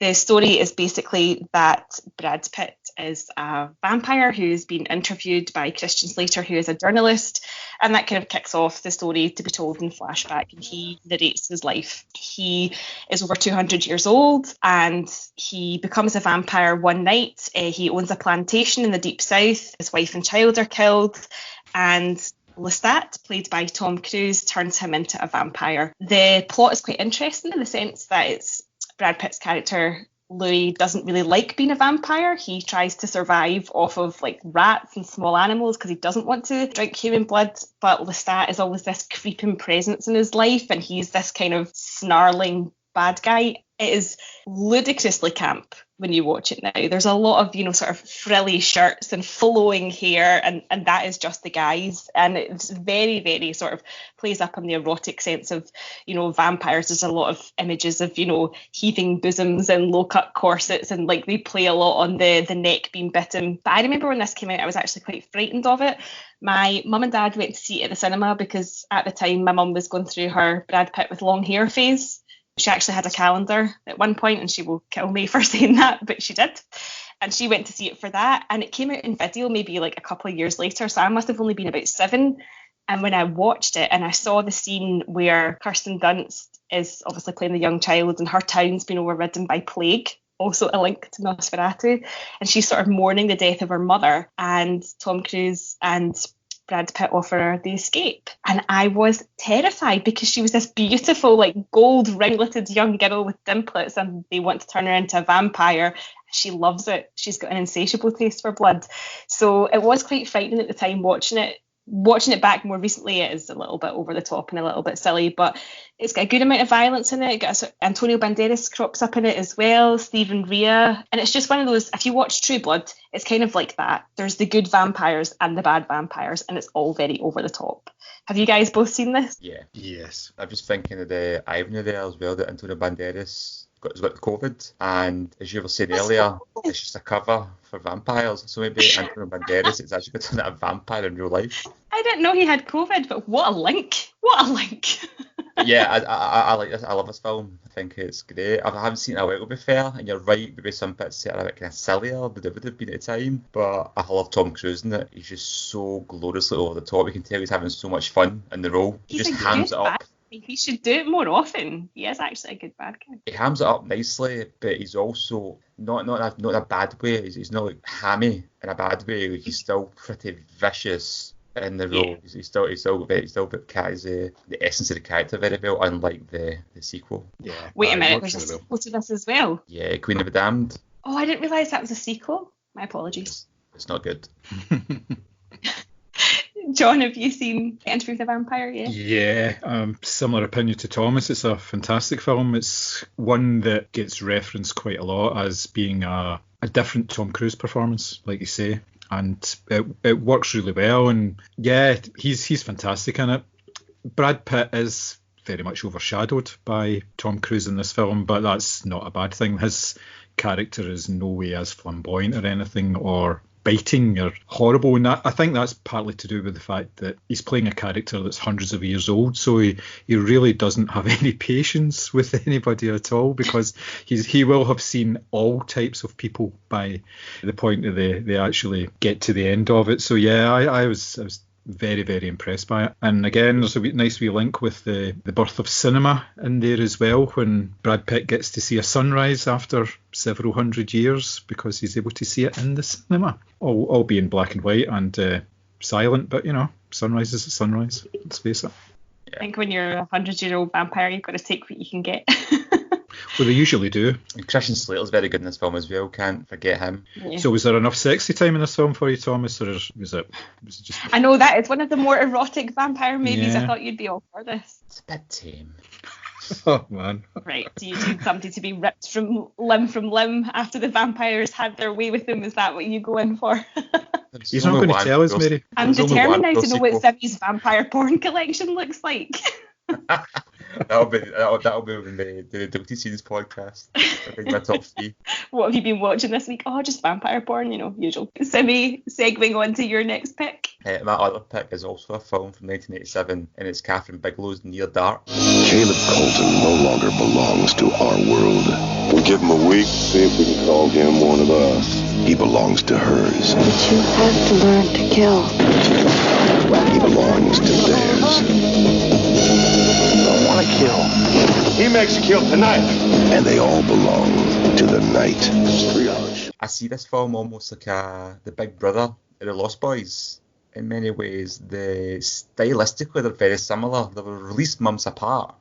Speaker 1: The story is basically that Brad Pitt is a vampire who's been interviewed by Christian Slater, who is a journalist, and that kind of kicks off the story to be told in flashback, and he narrates his life. He is over 200 years old, and he becomes a vampire one night. He owns a plantation in the deep south. His wife and child are killed, and Lestat, played by Tom Cruise, turns him into a vampire. The plot is quite interesting in the sense that it's Brad Pitt's character, Louis, doesn't really like being a vampire. He tries to survive off of like rats and small animals because he doesn't want to drink human blood. But Lestat is always this creeping presence in his life, and he's this kind of snarling bad guy. It is ludicrously camp when you watch it now. There's a lot of, you know, sort of frilly shirts and flowing hair, and that is just the guys. And it's very, very sort of plays up on the erotic sense of, you know, vampires. There's a lot of images of, you know, heaving bosoms and low-cut corsets, and like they play a lot on the neck being bitten. But I remember when this came out, I was actually quite frightened of it. My mum and dad went to see it at the cinema because at the time my mum was going through her Brad Pitt with long hair phase. She actually had a calendar at one point, and she will kill me for saying that, but she did. And she went to see it for that, and it came out in video maybe like a couple of years later, so I must have only been about 7. And when I watched it and I saw the scene where Kirsten Dunst is obviously playing the young child and her town's been overridden by plague, also a link to Nosferatu, and she's sort of mourning the death of her mother, and Tom Cruise and Brad Pitt offer her the escape. And I was terrified because she was this beautiful, like gold ringleted young girl with dimplets, and they want to turn her into a vampire. She loves it. She's got an insatiable taste for blood. So it was quite frightening at the time watching it. Watching it back more recently, it is a little bit over the top and a little bit silly, but it's got a good amount of violence in it. Antonio Banderas crops up in it as well, Stephen Rea, and it's just one of those, if you watch True Blood, it's kind of like that. There's the good vampires and the bad vampires, and it's all very over the top. Have you guys both seen this?
Speaker 3: Yeah.
Speaker 2: Yes.
Speaker 3: I'm just thinking of the irony there as well, that Antonio Banderas has got COVID, and as you were saying earlier, it's just a cover for vampires. So maybe Antonio Banderas is actually going to turn a vampire in real life.
Speaker 1: I didn't know he had COVID, but what a link! What a link!
Speaker 3: Yeah, I like this. I love this film. I think it's great. I haven't seen it in a while, to be fair, and you're right, maybe some bits are a bit kind of sillier than it would have been at the time, but I love Tom Cruise in it. He's just so gloriously over the top. You can tell he's having so much fun in the role. He just hams it up.
Speaker 1: He should do it more often. He is actually a good bad guy.
Speaker 3: He hams it up nicely, but he's also not in a bad way. He's not like hammy in a bad way. Like, he's still pretty vicious in the role.
Speaker 1: Yeah.
Speaker 3: He's still carries the essence of the character very well, unlike the sequel.
Speaker 2: Yeah.
Speaker 1: Wait a
Speaker 2: it
Speaker 1: minute,
Speaker 2: works
Speaker 1: there's a
Speaker 2: really
Speaker 1: sequel to this as well.
Speaker 3: Yeah, Queen of the Damned.
Speaker 1: Oh, I didn't realise that was a sequel. My apologies.
Speaker 3: It's not good.
Speaker 1: John, have you seen Interview with the Vampire yet?
Speaker 2: Yeah, similar opinion to Thomas. It's a fantastic film. It's one that gets referenced quite a lot as being a different Tom Cruise performance, like you say, and it works really well. And yeah, he's fantastic in it. Brad Pitt is very much overshadowed by Tom Cruise in this film, but that's not a bad thing. His character is no way as flamboyant or anything, or biting or horrible, and I think that's partly to do with the fact that he's playing a character that's hundreds of years old, so he really doesn't have any patience with anybody at all, because he will have seen all types of people by the point that they actually get to the end of it. So yeah, I was very, very impressed by it. And again, there's a nice wee link with the birth of cinema in there as well, when Brad Pitt gets to see a sunrise after several hundred years because he's able to see it in the cinema. All being black and white and silent, but sunrise is a sunrise, let's face it.
Speaker 1: I think when you're a 100-year-old vampire, you've got to take what you can get.
Speaker 2: Well, they usually do.
Speaker 3: And Christian Slater's very good in this film as well. Can't forget him.
Speaker 1: Yeah.
Speaker 2: So was there enough sexy time in this film for you, Thomas, or was it just...
Speaker 1: I know that is one of the more erotic vampire movies.
Speaker 2: Yeah.
Speaker 1: I thought you'd be all for this.
Speaker 3: It's a bit tame.
Speaker 2: Oh, man.
Speaker 1: Right, do you need somebody to be ripped from limb after the vampires had their way with them? Is that what you go in for?
Speaker 2: He's not going to tell us, Mary.
Speaker 1: I'm determined now to know what
Speaker 3: sequel.
Speaker 1: Sibby's vampire porn collection looks like.
Speaker 3: That'll be when they do the Dirty Scenes podcast. I think my top 3.
Speaker 1: What have you been watching this week? Oh, just vampire porn, usual. Sibby, segueing on to your next pick.
Speaker 3: My other pick is also a film from 1987, and it's Catherine Bigelow's Near Dark.
Speaker 8: Caleb Colton no longer belongs to our world.
Speaker 4: We'll give him a week, see if we can call him one of us.
Speaker 8: He belongs to hers.
Speaker 9: But you have to learn to kill.
Speaker 8: He belongs to theirs.
Speaker 4: I want to kill. He makes you kill tonight.
Speaker 8: And they all belong to the night. Triage.
Speaker 3: I see this film almost like the Big Brother of the Lost Boys. In many ways, stylistically they're very similar. They were released months apart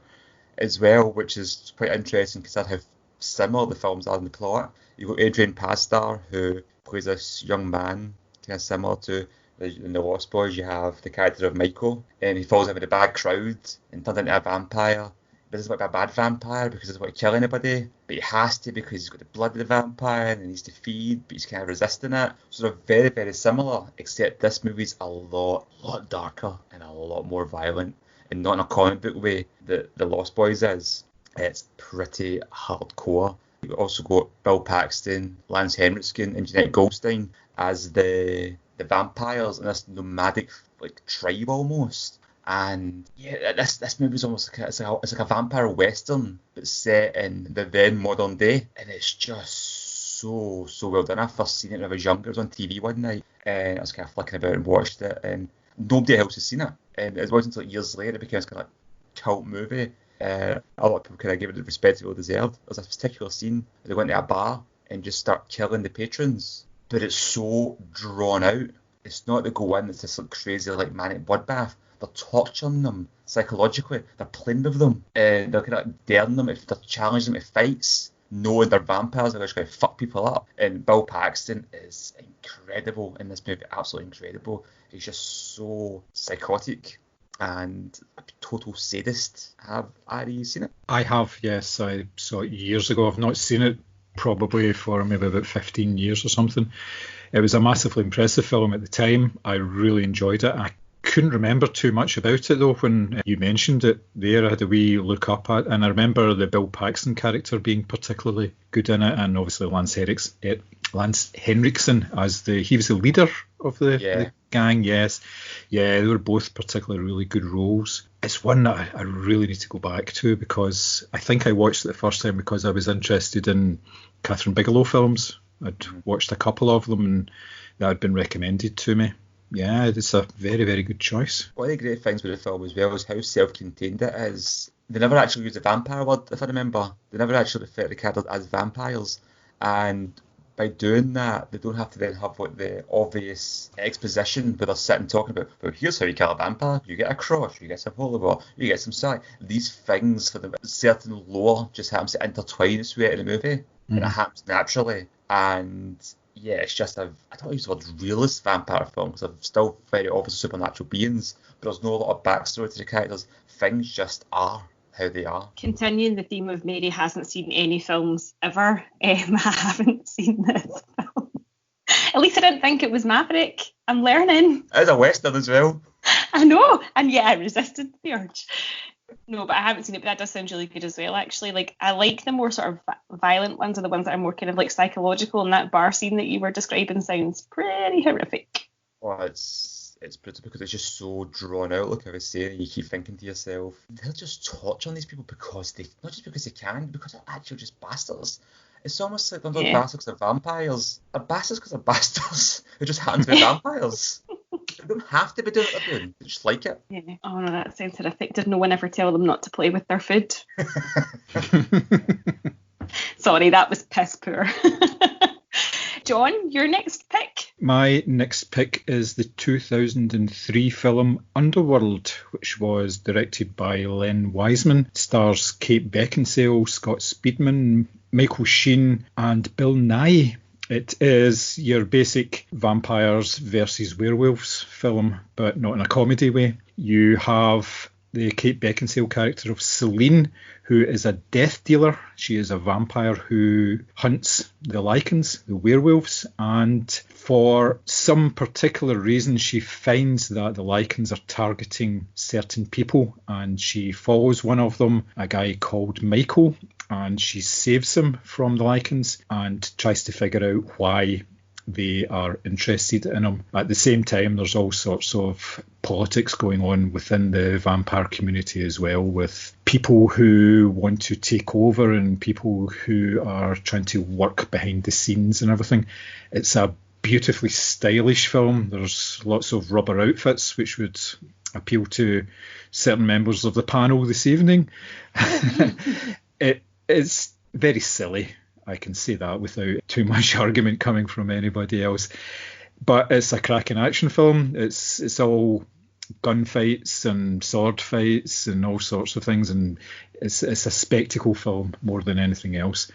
Speaker 3: as well, which is quite interesting considering how similar the films are in the plot. You've got Adrian Pastar, who plays this young man, kind of similar to in the Lost Boys. You have the character of Michael, and he falls in with a bad crowd and turns into a vampire. But doesn't want to be a bad vampire because he doesn't want to kill anybody, but he has to because he's got the blood of the vampire and he needs to feed, but he's kind of resisting it. So they're very, very similar, except this movie's a lot darker and a lot more violent, and not in a comic book way that The Lost Boys is. It's pretty hardcore. You've also got Bill Paxton, Lance Henriksen, and Jeanette Goldstein as the vampires in this nomadic tribe almost. And yeah, this movie's almost it's like a vampire western, but set in the then modern day, and it's just so well done. I first seen it when I was younger. It was on TV one night, and I was kind of flicking about and watched it, and nobody else has seen it. And it wasn't until years later it became this kind of cult movie. A lot of people kind of give it the respect it deserved. There's a particular scene where they go into a bar and just start killing the patrons, but it's so drawn out. It's not they go in, it's this crazy manic bloodbath. They're torturing them psychologically. They're playing with them. They're kind of daring them. If they're challenging them to fights, knowing they're vampires, they're just going to fuck people up. And Bill Paxton is incredible in this movie. Absolutely incredible. He's just so psychotic and a total sadist. Have you seen it?
Speaker 2: I have, yes. I saw it years ago. I've not seen it probably for maybe about 15 years or something. It was a massively impressive film at the time. I really enjoyed it. I couldn't remember too much about it though when you mentioned it there. I had a wee look up at, and I remember the Bill Paxton character being particularly good in it, and obviously Lance Henriksen as he was the leader of the gang. Yes, yeah, they were both particularly really good roles. It's one that I really need to go back to, because I think I watched it the first time because I was interested in Catherine Bigelow films. I'd watched a couple of them and that had been recommended to me. Yeah, it's a very, very good choice.
Speaker 3: One of the great things with the film as well is how self-contained it is. They never actually use the vampire word, if I remember. They never actually refer to the characters as vampires. And by doing that, they don't have to then have like the obvious exposition where they're sitting talking about, well, here's how you kill a vampire. You get a cross, you get some holy water, you get some side. These things for the certain lore just happens to intertwine its way into the movie. And it happens naturally. And yeah, it's just I don't use the word realist vampire film because they're still very obvious supernatural beings, but there's no lot of backstory to the characters. Things just are how they are.
Speaker 1: Continuing the theme of Mary hasn't seen any films ever, I haven't seen this film. At least I didn't think it was Maverick. I'm learning.
Speaker 3: It's a Western as well.
Speaker 1: I know, and yet I resisted the urge. No, but I haven't seen it, but that does sound really good as well, actually. Like, I like the more sort of violent ones, are the ones that are more kind of like psychological, and that bar scene that you were describing sounds pretty horrific.
Speaker 3: Well, it's brutal because it's just so drawn out, like I was saying. You keep thinking to yourself, they'll just torture these people because they, not just because they can, because they're actually just bastards. It's almost like they're not bastards, they're vampires. They're bastards because they're bastards who just happen to be vampires. They don't have to be doing what they're doing, they just like it. Yeah.
Speaker 1: Oh no, that sounds horrific. Did no one ever tell them not to play with their food? Sorry, that was piss poor. John, your next pick?
Speaker 2: My next pick is the 2003 film Underworld, which was directed by Len Wiseman. Stars Kate Beckinsale, Scott Speedman, Michael Sheen and Bill Nighy. It is your basic vampires versus werewolves film, but not in a comedy way. You have the Kate Beckinsale character of Celine, who is a death dealer. She is a vampire who hunts the Lycans, the werewolves, and for some particular reason she finds that the Lycans are targeting certain people, and she follows one of them, a guy called Michael, and she saves him from the Lycans and tries to figure out why they are interested in him. At the same time, there's all sorts of politics going on within the vampire community as well, with people who want to take over and people who are trying to work behind the scenes and everything. It's a beautifully stylish film. There's lots of rubber outfits, which would appeal to certain members of the panel this evening. It's very silly. I can say that without too much argument coming from anybody else. But it's a cracking action film. It's all gunfights and sword fights and all sorts of things, and it's a spectacle film more than anything else.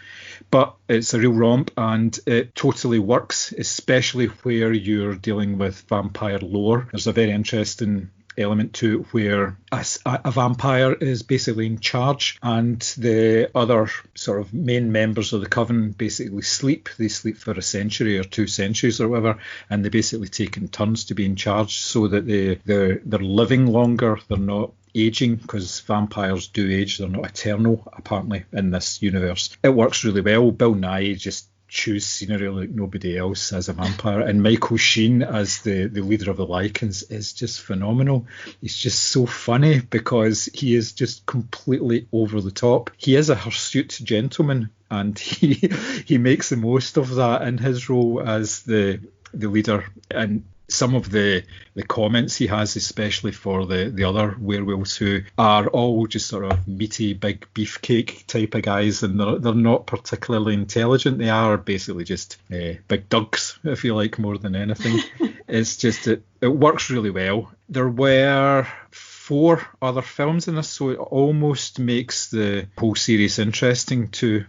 Speaker 2: But it's a real romp, and it totally works, especially where you're dealing with vampire lore. There's a very interesting element to it where a vampire is basically in charge, and the other sort of main members of the coven basically sleep. They sleep for a century or 2 centuries or whatever, and they basically take in turns to be in charge so that they're living longer. They're not aging, because vampires do age. They're not eternal, apparently, in this universe. It works really well. Bill Nighy just chews scenery like nobody else as a vampire, and Michael Sheen as the leader of the Lycans is just phenomenal. He's just so funny because he is just completely over the top. He is a hirsute gentleman, and he makes the most of that in his role as the leader. And some of the comments he has, especially for the other werewolves, who are all just sort of meaty, big beefcake type of guys, and they're not particularly intelligent. They are basically just big dugs, if you like, more than anything. It's just, it works really well. There were 4 other films in this, so it almost makes the whole series interesting to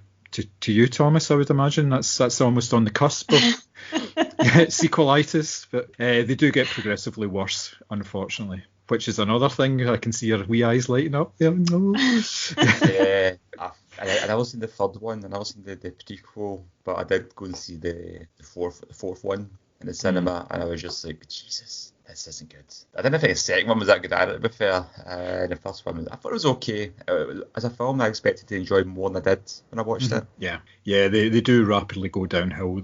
Speaker 2: you, Thomas, I would imagine. That's almost on the cusp of sequelitis, but they do get progressively worse, unfortunately, which is another thing. I can see your wee eyes lighting up there. No.
Speaker 3: Yeah, I never seen the 3rd one, I never seen the prequel, but I did go and see the fourth one in the cinema, and I was just like, Jesus, this isn't good. I didn't think the second one was that good either, to be fair. The first one, I thought it was okay. As a film, I expected to enjoy more than I did when I watched it.
Speaker 2: Yeah, they do rapidly go downhill.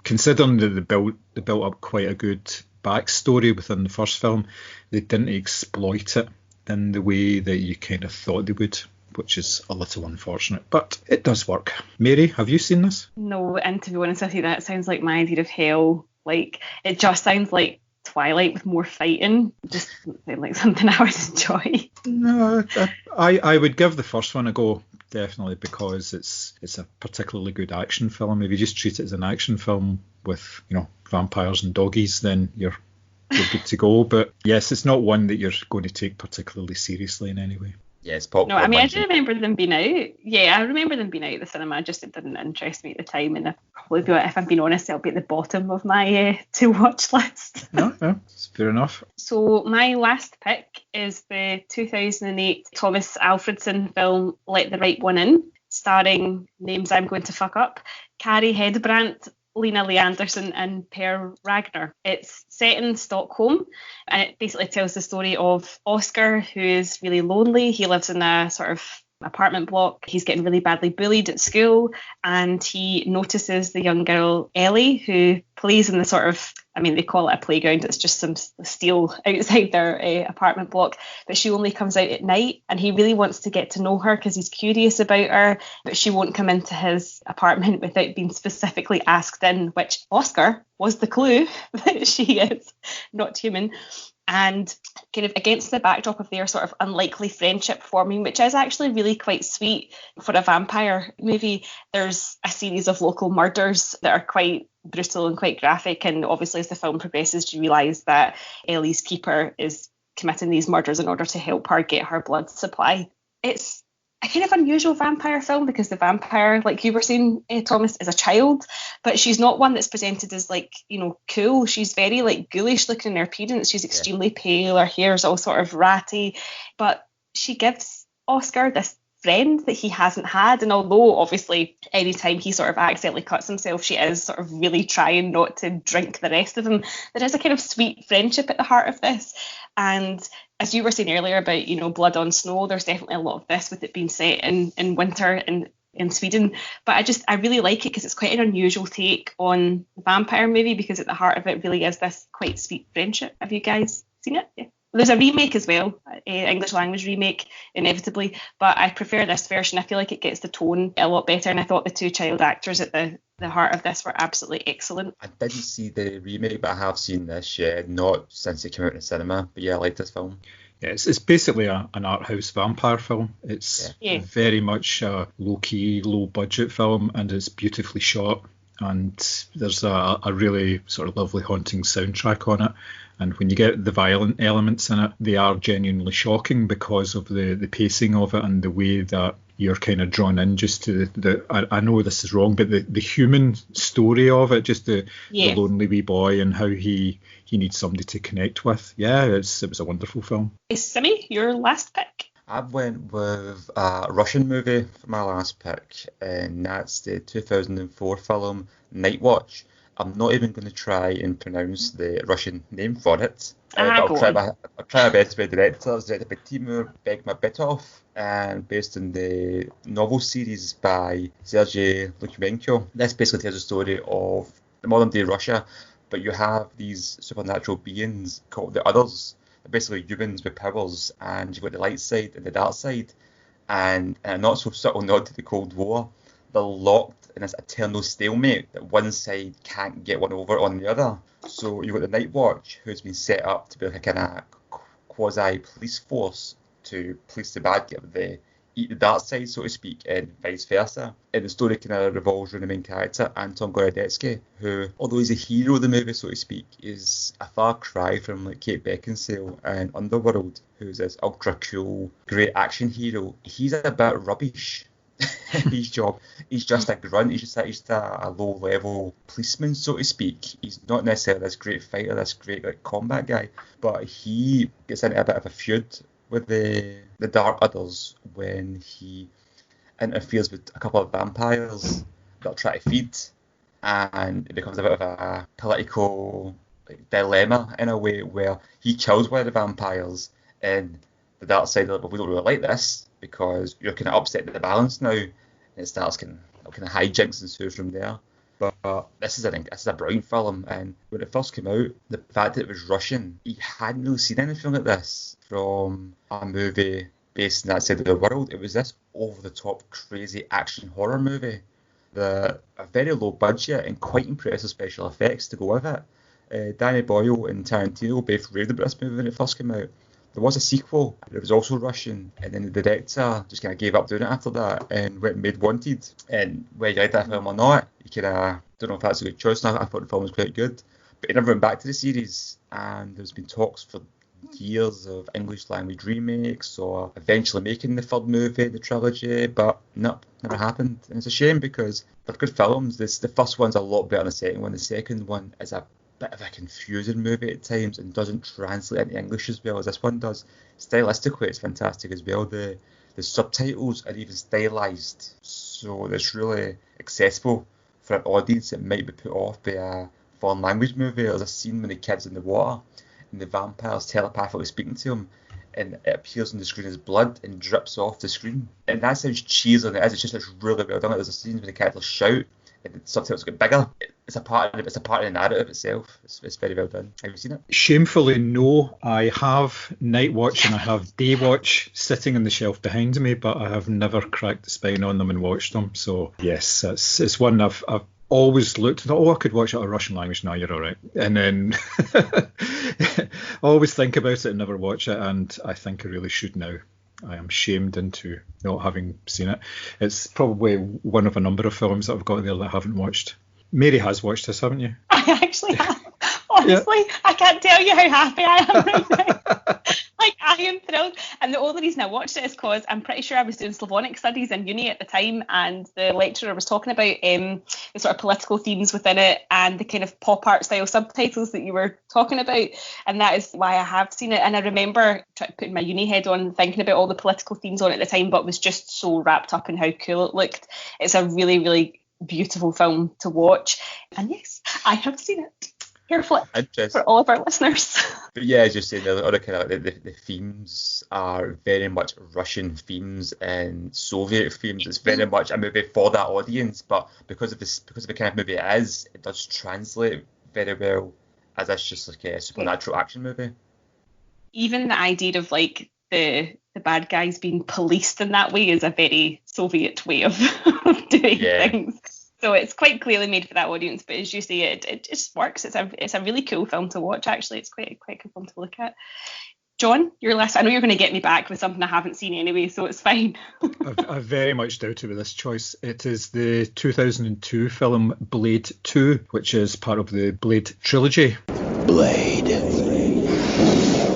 Speaker 2: Considering that they built up quite a good backstory within the first film, they didn't exploit it in the way that you kind of thought they would, which is a little unfortunate, but it does work. Mary, have you seen this?
Speaker 1: No, and to be honest with you, that sounds like my idea of hell. Like, it just sounds like Twilight with more fighting. Just like something I would enjoy.
Speaker 2: No, I would give the first one a go, definitely, because it's a particularly good action film. If you just treat it as an action film with, vampires and doggies, then you're good to go. But yes, it's not one that you're going to take particularly seriously in any way.
Speaker 3: Yeah, it's popcorn.
Speaker 1: No, I mean, I do remember them being out. Yeah, I remember them being out at the cinema. Just it didn't interest me at the time, and probably, if I'm being honest, it'll be at the bottom of my to watch list.
Speaker 2: No, it's fair enough.
Speaker 1: So my last pick is the 2008 Thomas Alfredson film Let the Right One In, starring names I'm going to fuck up: Carrie Hedbrandt, Lena Leanderson and Per Ragnar. It's set in Stockholm, and it basically tells the story of Oscar, who is really lonely. He lives in a sort of apartment block. He's getting really badly bullied at school, and he notices the young girl Ellie, who plays in the sort of, they call it a playground, it's just some steel outside their apartment block, but she only comes out at night, and he really wants to get to know her because he's curious about her, but she won't come into his apartment without being specifically asked in, which Oscar was the clue that she is not human. And kind of against the backdrop of their sort of unlikely friendship forming, which is actually really quite sweet for a vampire movie, there's a series of local murders that are quite brutal and quite graphic. And obviously, as the film progresses, you realise that Ellie's keeper is committing these murders in order to help her get her blood supply. It's a kind of unusual vampire film because the vampire, like you were saying, Thomas, is a child, but she's not one that's presented as cool. She's very ghoulish looking in her appearance. She's extremely pale. Her hair's all sort of ratty, but she gives Oscar this friend that he hasn't had, and although obviously anytime he sort of accidentally cuts himself, she is sort of really trying not to drink the rest of him, there is a kind of sweet friendship at the heart of this. And as you were saying earlier about blood on snow, there's definitely a lot of this with it being set in winter in Sweden, but I really like it because it's quite an unusual take on the vampire movie, because at the heart of it really is this quite sweet friendship. Have you guys seen it? Yeah. There's a remake as well, English language remake, inevitably, but I prefer this version. I feel like it gets the tone a lot better, and I thought the two child actors at the heart of this were absolutely excellent.
Speaker 3: I didn't see the remake, but I have seen this, not since it came out in the cinema, but I like this film.
Speaker 2: Yeah, it's basically an art house vampire film. It's very much a low-key, low-budget film, and it's beautifully shot, and there's a really sort of lovely haunting soundtrack on it. And when you get the violent elements in it, they are genuinely shocking because of the pacing of it and the way that you're kind of drawn in just to I know this is wrong, but the human story of it, just the lonely wee boy and how he needs somebody to connect with. Yeah, it was a wonderful film.
Speaker 1: Simi, your last pick?
Speaker 3: I went with a Russian movie for my last pick, and that's the 2004 film Night Watch. I'm not even going to try and pronounce the Russian name for it. I'll try my best with the director. It's directed by Timur Bekmambetov and based on the novel series by Sergei Lukimenko. This basically tells the story of the modern day Russia, but you have these supernatural beings called the Others. They're basically humans with powers, and you've got the light side and the dark side. And a not so subtle nod to the Cold War, they're locked in this eternal stalemate that one side can't get one over on the other. So you've got the Night Watch, who's been set up to be like a kind of quasi-police force to police the bad guy, the dark side, so to speak, and vice versa. And the story kind of revolves around the main character, Anton Gorodetsky, who, although he's a hero of the movie, so to speak, is a far cry from Kate Beckinsale and Underworld, who's this ultra-cool, great action hero. He's a bit rubbish. His job, he's just a grunt, he's just a low level policeman, so to speak. He's not necessarily this great fighter, this great combat guy, but he gets into a bit of a feud with the Dark Others when he interferes with a couple of vampires that try to feed, and it becomes a bit of a political dilemma in a way where he kills one of the vampires, and the dark side of it, but we don't really like this because you're kind of upsetting the balance now, and it starts kind of hijinks ensues from there. But this is a brilliant film, and when it first came out, the fact that it was Russian, you hadn't really seen anything like this from a movie based in that side of the world. It was this over-the-top, crazy action horror movie, a very low budget and quite impressive special effects to go with it. Danny Boyle and Tarantino both raved about this movie when it first came out. There was a sequel, it was also Russian, and then the director just kind of gave up doing it after that and went and made Wanted. And whether you like that film or not, you kind of don't know if that's a good choice. I thought the film was quite good, but he never went back to the series. And there's been talks for years of English language remakes or eventually making the third movie in the trilogy, but no, never happened. And it's a shame because they're good films. The first one's a lot better than the second one. The second one is a bit of a confusing movie at times and doesn't translate into English as well as this one does. Stylistically, it's fantastic as well. The subtitles are even stylized, so it's really accessible for an audience that might be put off by a foreign language movie. There's a scene when the kid's in the water and the vampire's telepathically speaking to him, and it appears on the screen as blood and drips off the screen. And that sounds cheesy, and it's really well done. There's a scene when the characters shout and the subtitles get bigger. It's a part of the narrative itself. It's very well done. Have you seen it?
Speaker 2: Shamefully, no. I have Night Watch and I have Day Watch sitting on the shelf behind me, but I have never cracked the spine on them and watched them. So yes, it's one I've always looked and thought, I could watch it in a Russian language. No, you're all right. And then I always think about it and never watch it, and I think I really should now. I am shamed into not having seen it. It's probably one of a number of films that I've got there that I haven't watched. Mary has watched this, haven't you?
Speaker 1: I actually have. Honestly, yeah. I can't tell you how happy I am right now. Like, I am thrilled. And the only reason I watched it is because I'm pretty sure I was doing Slavonic studies in uni at the time, and the lecturer was talking about the sort of political themes within it and the kind of pop art style subtitles that you were talking about. And that is why I have seen it. And I remember putting my uni head on, thinking about all the political themes on it at the time, but was just so wrapped up in how cool it looked. It's a really, really beautiful film to watch. And yes, I have seen it. Carefully for all of our listeners.
Speaker 3: But yeah, as you're saying, the other kind of the themes are very much Russian themes and Soviet themes. It's very much a movie for that audience, but because of the kind of movie it is, it does translate very well as it's just like a supernatural action movie. Even
Speaker 1: the idea of like the bad guys being policed in that way is a very Soviet way of doing things. So it's quite clearly made for that audience, but as you say, it just works. It's a really cool film to watch, actually. It's quite a cool film to look at. John, your last. I know you're going to get me back with something I haven't seen anyway, so it's fine.
Speaker 2: I very much doubt it with this choice. It is the 2002 film Blade 2, which is part of the Blade trilogy.
Speaker 8: Blade.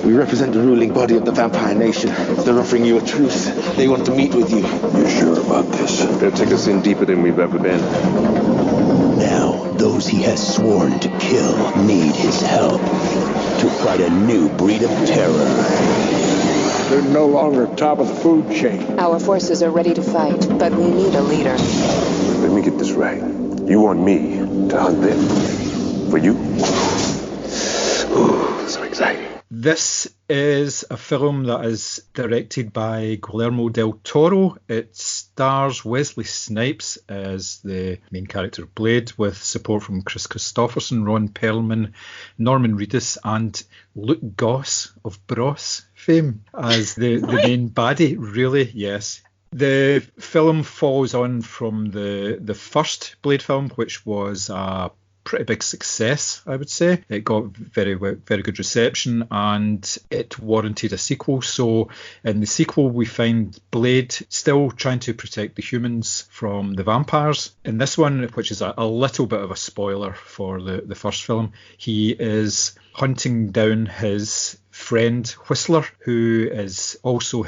Speaker 8: We represent the ruling body of the vampire nation. They're offering you a truce. They want to meet with you.
Speaker 4: You're sure about this? They'll take us in deeper than we've ever been.
Speaker 10: Now, those he has sworn to kill need his help to fight a new breed of terror.
Speaker 11: They're no longer top of the food chain.
Speaker 9: Our forces are ready to fight, but we need a leader.
Speaker 4: Let me get this right. You want me to hunt them? For you? Ooh, so exciting.
Speaker 2: This is a film that is directed by Guillermo del Toro. It stars Wesley Snipes as the main character Blade, with support from Chris Christopherson, Ron Perlman, Norman Reedus and Luke Goss of Bros fame as the main baddie. Really, yes. The film follows on from the first Blade film, which was a pretty big success, I would say. It got very good reception and it warranted a sequel. So in the sequel we find Blade still trying to protect the humans from the vampires. In this one, which is a little bit of a spoiler for the first film, he is hunting down his friend Whistler, who is also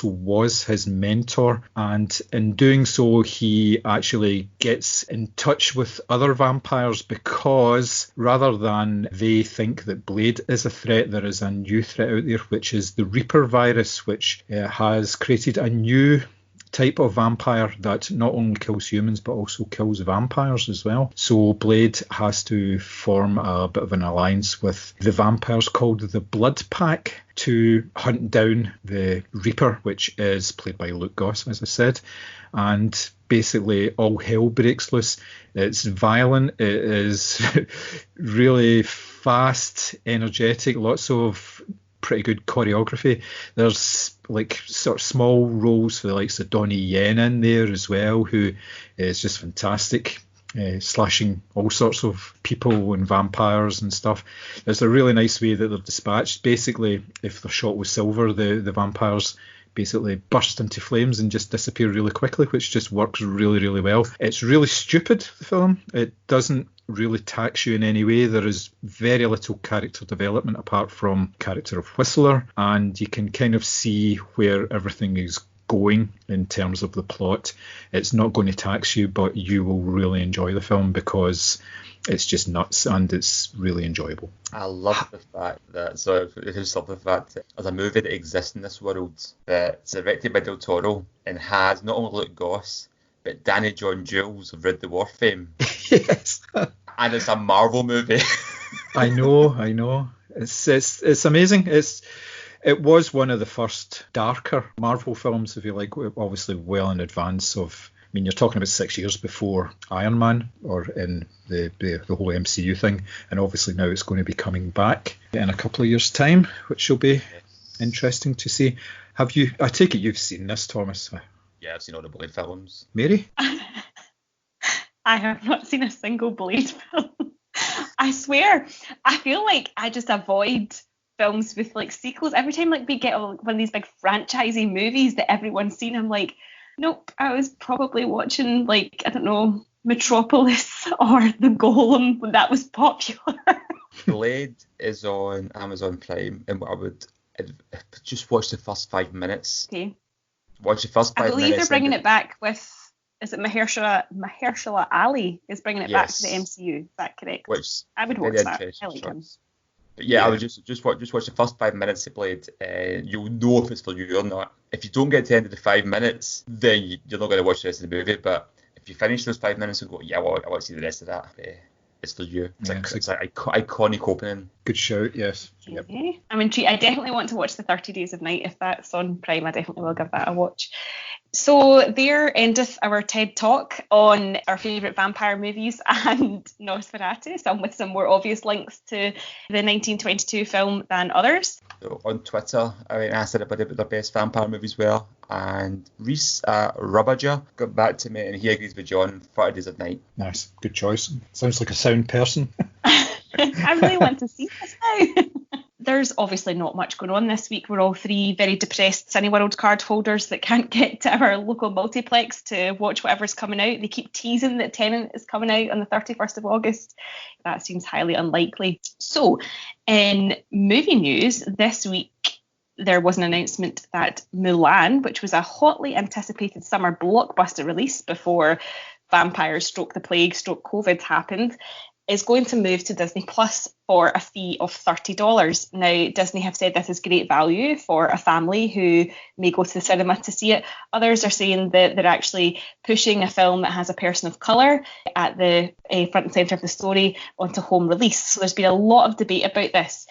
Speaker 2: was his mentor, and in doing so he actually gets in touch with other vampires because rather than they think that Blade is a threat, there is a new threat out there, which is the Reaper virus, which has created a new type of vampire that not only kills humans but also kills vampires as well. So Blade has to form a bit of an alliance with the vampires called the Blood Pack to hunt down the Reaper, which is played by Luke Goss, as I said. And basically all hell breaks loose. It's violent, it is really fast, energetic, lots of pretty good choreography. There's like sort of small roles for the likes of Donnie Yen in there as well, who is just fantastic. slashing all sorts of people and vampires and stuff. There's a really nice way that they're dispatched. Basically, if they're shot with silver, the vampires basically burst into flames and just disappear really quickly, which just works really, really well. It's really stupid, the film. It doesn't really tax you in any way. There is very little character development apart from character of Whistler, and you can kind of see where everything is going in terms of the plot. It's not going to tax you, but you will really enjoy the film because it's just nuts and it's really enjoyable.
Speaker 3: I love the fact that, there's a movie that exists in this world that's directed by Del Toro and has not only Luke Goss, but Danny John Jules of Rid the War fame.
Speaker 2: Yes.
Speaker 3: And it's a Marvel movie.
Speaker 2: I know. It's amazing. It was one of the first darker Marvel films, if you like, obviously well in advance of, I mean, you're talking about 6 years before Iron Man, or in the whole MCU thing, and obviously now it's going to be coming back in a couple of years' time, which will be interesting to see. I take it you've seen this, Thomas?
Speaker 3: Yeah, I've seen all the Blade films.
Speaker 2: Mary?
Speaker 1: I have not seen a single Blade film. I swear, I feel like I just avoid films with like sequels. Every time like we get one of these big franchisey movies that everyone's seen, I'm like, nope, I was probably watching like, I don't know, Metropolis or The Golem when that was popular.
Speaker 3: Blade is on Amazon Prime, and I'd just watch the first 5 minutes.
Speaker 1: Okay.
Speaker 3: Watch the first 5 minutes.
Speaker 1: I believe they're bringing it back with, is it Mahershala Ali is bringing it back to the MCU? Is that correct?
Speaker 3: Which
Speaker 1: I would watch that. I like him.
Speaker 3: But yeah, I would just watch the first 5 minutes of Blade. You'll know if it's for you or not. If you don't get to the end of the 5 minutes, then you're not going to watch the rest of the movie. But if you finish those 5 minutes and go, yeah, well, I want to see the rest of that, it's for you. It's like iconic opening.
Speaker 2: Good shout, yes.
Speaker 1: Yep. I'm intrigued. I definitely want to watch the 30 Days of Night. If that's on Prime, I definitely will give that a watch. So there endeth our TED Talk on our favourite vampire movies and Nosferatu, some with some more obvious links to the 1922 film than others.
Speaker 3: So on Twitter, I asked everybody what their best vampire movies were, and Reese Rubbager got back to me and he agrees with John, 30 Days of Night.
Speaker 2: Nice, good choice. Sounds like a sound person.
Speaker 1: I really want to see this now. There's obviously not much going on this week. We're all three very depressed Cineworld card holders that can't get to our local multiplex to watch whatever's coming out. They keep teasing that Tenet is coming out on the 31st of August. That seems highly unlikely. So, in movie news, this week there was an announcement that Mulan, which was a hotly anticipated summer blockbuster release before vampires / the plague / COVID happened, is going to move to Disney Plus for a fee of $30. Now, Disney have said this is great value for a family who may go to the cinema to see it. Others are saying that they're actually pushing a film that has a person of colour at the front and centre of the story onto home release. So there's been a lot of debate about this.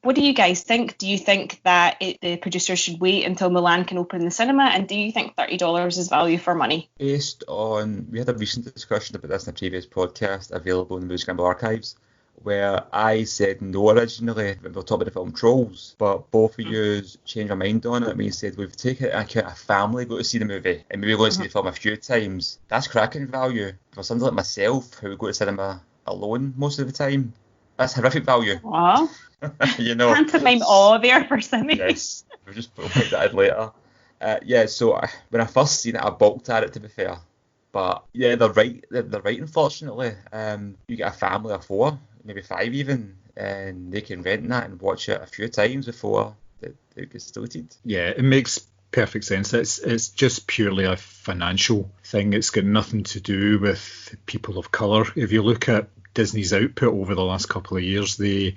Speaker 1: What do you guys think? Do you think that the producers should wait until Mulan can open in the cinema? And do you think $30 is value for money?
Speaker 3: Based on, we had a recent discussion about this in a previous podcast available in the Moviescramble archives, where I said no originally when we were talking about the film Trolls, but both of you changed our mind on it. We said we've taken into account a family go to see the movie and maybe going to see the film a few times. That's cracking value. For somebody like myself who would go to cinema alone most of the time, that's horrific value.
Speaker 1: Wow.
Speaker 3: You know,
Speaker 1: pantomime awe there for Simmy.
Speaker 3: Yes, we'll put that in later. So when I first seen it, I balked at it, to be fair. But yeah, they're right. They're right. Unfortunately, you get a family of 4, maybe 5 even, and they can rent that and watch it a few times before it gets deleted.
Speaker 2: Yeah, it makes perfect sense. It's just purely a financial thing. It's got nothing to do with people of colour. If you look at Disney's output over the last couple of years, they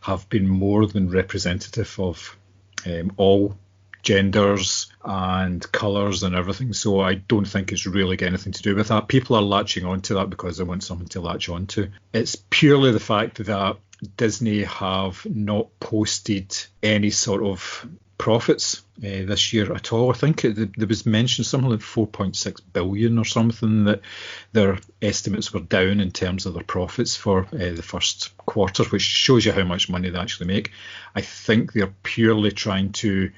Speaker 2: have been more than representative of all genders and colours and everything. So I don't think it's really got anything to do with that. People are latching onto that because they want something to latch onto. It's purely the fact that Disney have not posted any sort of profits this year at all. I think there was mentioned something like 4.6 billion or something, that their estimates were down in terms of their profits for the first quarter, which shows you how much money they actually make. I think they're purely trying to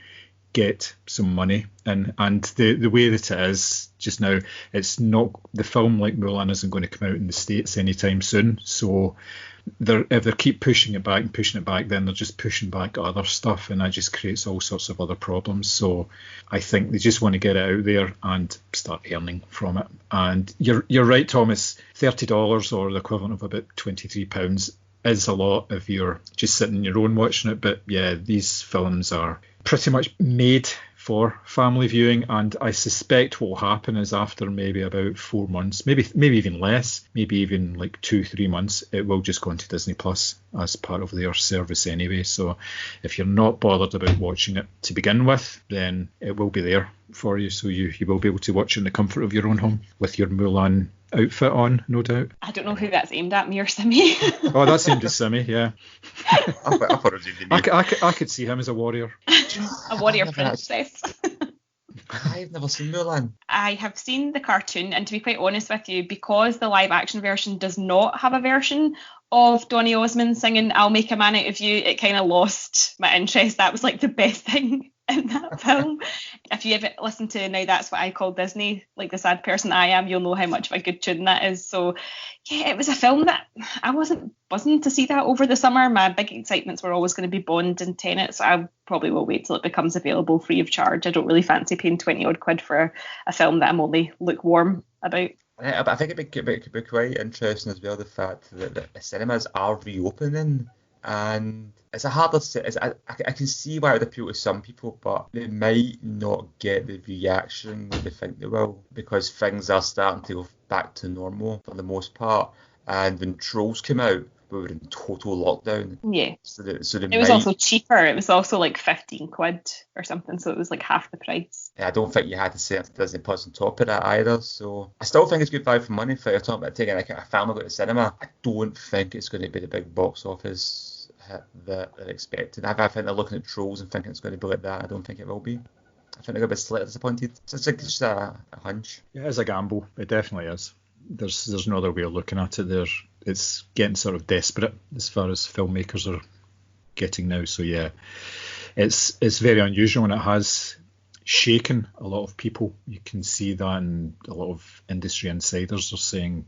Speaker 2: get some money. And the way that it is just now, it's not, the film like Mulan isn't going to come out in the States anytime soon. So if they keep pushing it back, then they're just pushing back other stuff, and that just creates all sorts of other problems. So I think they just want to get it out there and start earning from it. And you're right, Thomas, $30 or the equivalent of about £23 is a lot if you're just sitting on your own watching it. But yeah, these films are pretty much made for family viewing, and I suspect what will happen is after maybe about 4 months, maybe even less, maybe even like 2-3 months, it will just go into Disney Plus as part of their service anyway. So if you're not bothered about watching it to begin with, then it will be there for you, so you will be able to watch it in the comfort of your own home with your Mulan outfit on, no doubt.
Speaker 1: I don't know who that's aimed at, me or Simi.
Speaker 2: Oh, that's aimed at Simi, yeah.
Speaker 3: I thought it was aimed at me.
Speaker 2: I could see him as a warrior.
Speaker 1: A warrior princess.
Speaker 3: I've never seen Mulan.
Speaker 1: I have seen the cartoon, and to be quite honest with you, because the live action version does not have a version of Donny Osmond singing I'll Make a Man Out of You, it kind of lost my interest. That was like the best thing in that film. If you ever listen to Now That's What I Call Disney, like the sad person I am, you'll know how much of a good tune that is. So yeah, it was a film that I wasn't buzzing to see that over the summer. My big excitements were always going to be Bond and Tenet, so I probably will wait till it becomes available free of charge. I don't really fancy paying 20 odd quid for a film that I'm only lukewarm about.
Speaker 3: I think it could be quite interesting as well, the fact that the cinemas are reopening, and it's a harder. I can see why it would appeal to some people, but they might not get the reaction that they think they will, because things are starting to go back to normal for the most part. And when Trolls came out, we were in total lockdown.
Speaker 1: Yeah.
Speaker 3: So it
Speaker 1: was also cheaper. It was also like 15 quid or something, so it was like half the price.
Speaker 3: I don't think you had to set Disney Plus on top of that either. So I still think it's good value for money. If you're talking about taking like a family to the cinema, I don't think it's going to be the big box office hit that they're expecting. I think they're looking at Trolls and thinking it's going to be like that. I don't think it will be. I think they're going to be slightly disappointed. It's just a hunch.
Speaker 2: Yeah, it is a gamble. It definitely is. There's no other way of looking at it. It's getting sort of desperate as far as filmmakers are getting now. So yeah, it's very unusual, and it has shaken a lot of people. You can see that, and a lot of industry insiders are saying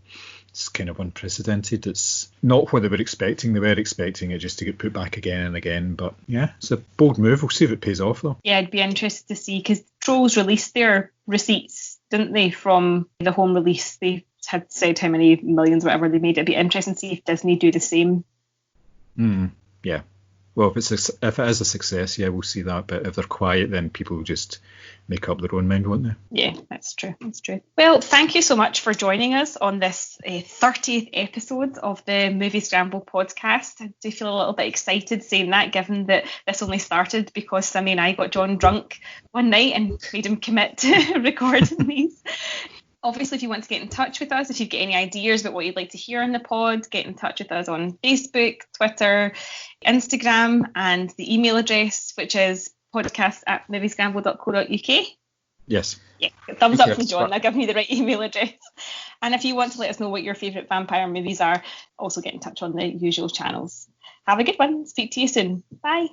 Speaker 2: it's kind of unprecedented. It's not what they were expecting. They were expecting it just to get put back again and again. But yeah, it's a bold move. We'll see if it pays off though.
Speaker 1: Yeah, I'd be interested to see, because Trolls released their receipts, didn't they, from the home release? They had said how many millions, whatever they made. It'd be interesting to see if Disney do the same.
Speaker 2: Yeah. Well, if it is a success, yeah, we'll see that. But if they're quiet, then people will just make up their own mind, won't they?
Speaker 1: Yeah, that's true. Well, thank you so much for joining us on this 30th episode of the Moviescramble podcast. I do feel a little bit excited saying that, given that this only started because Simi and I got John drunk one night and made him commit to recording these. Obviously, if you want to get in touch with us, if you've got any ideas about what you'd like to hear on the pod, get in touch with us on Facebook, Twitter, Instagram, and the email address, which is podcast@moviescramble.co.uk.
Speaker 2: Yes.
Speaker 1: Yeah, thumbs up from John. Now give me the right email address. And if you want to let us know what your favourite vampire movies are, also get in touch on the usual channels. Have a good one. Speak to you soon. Bye.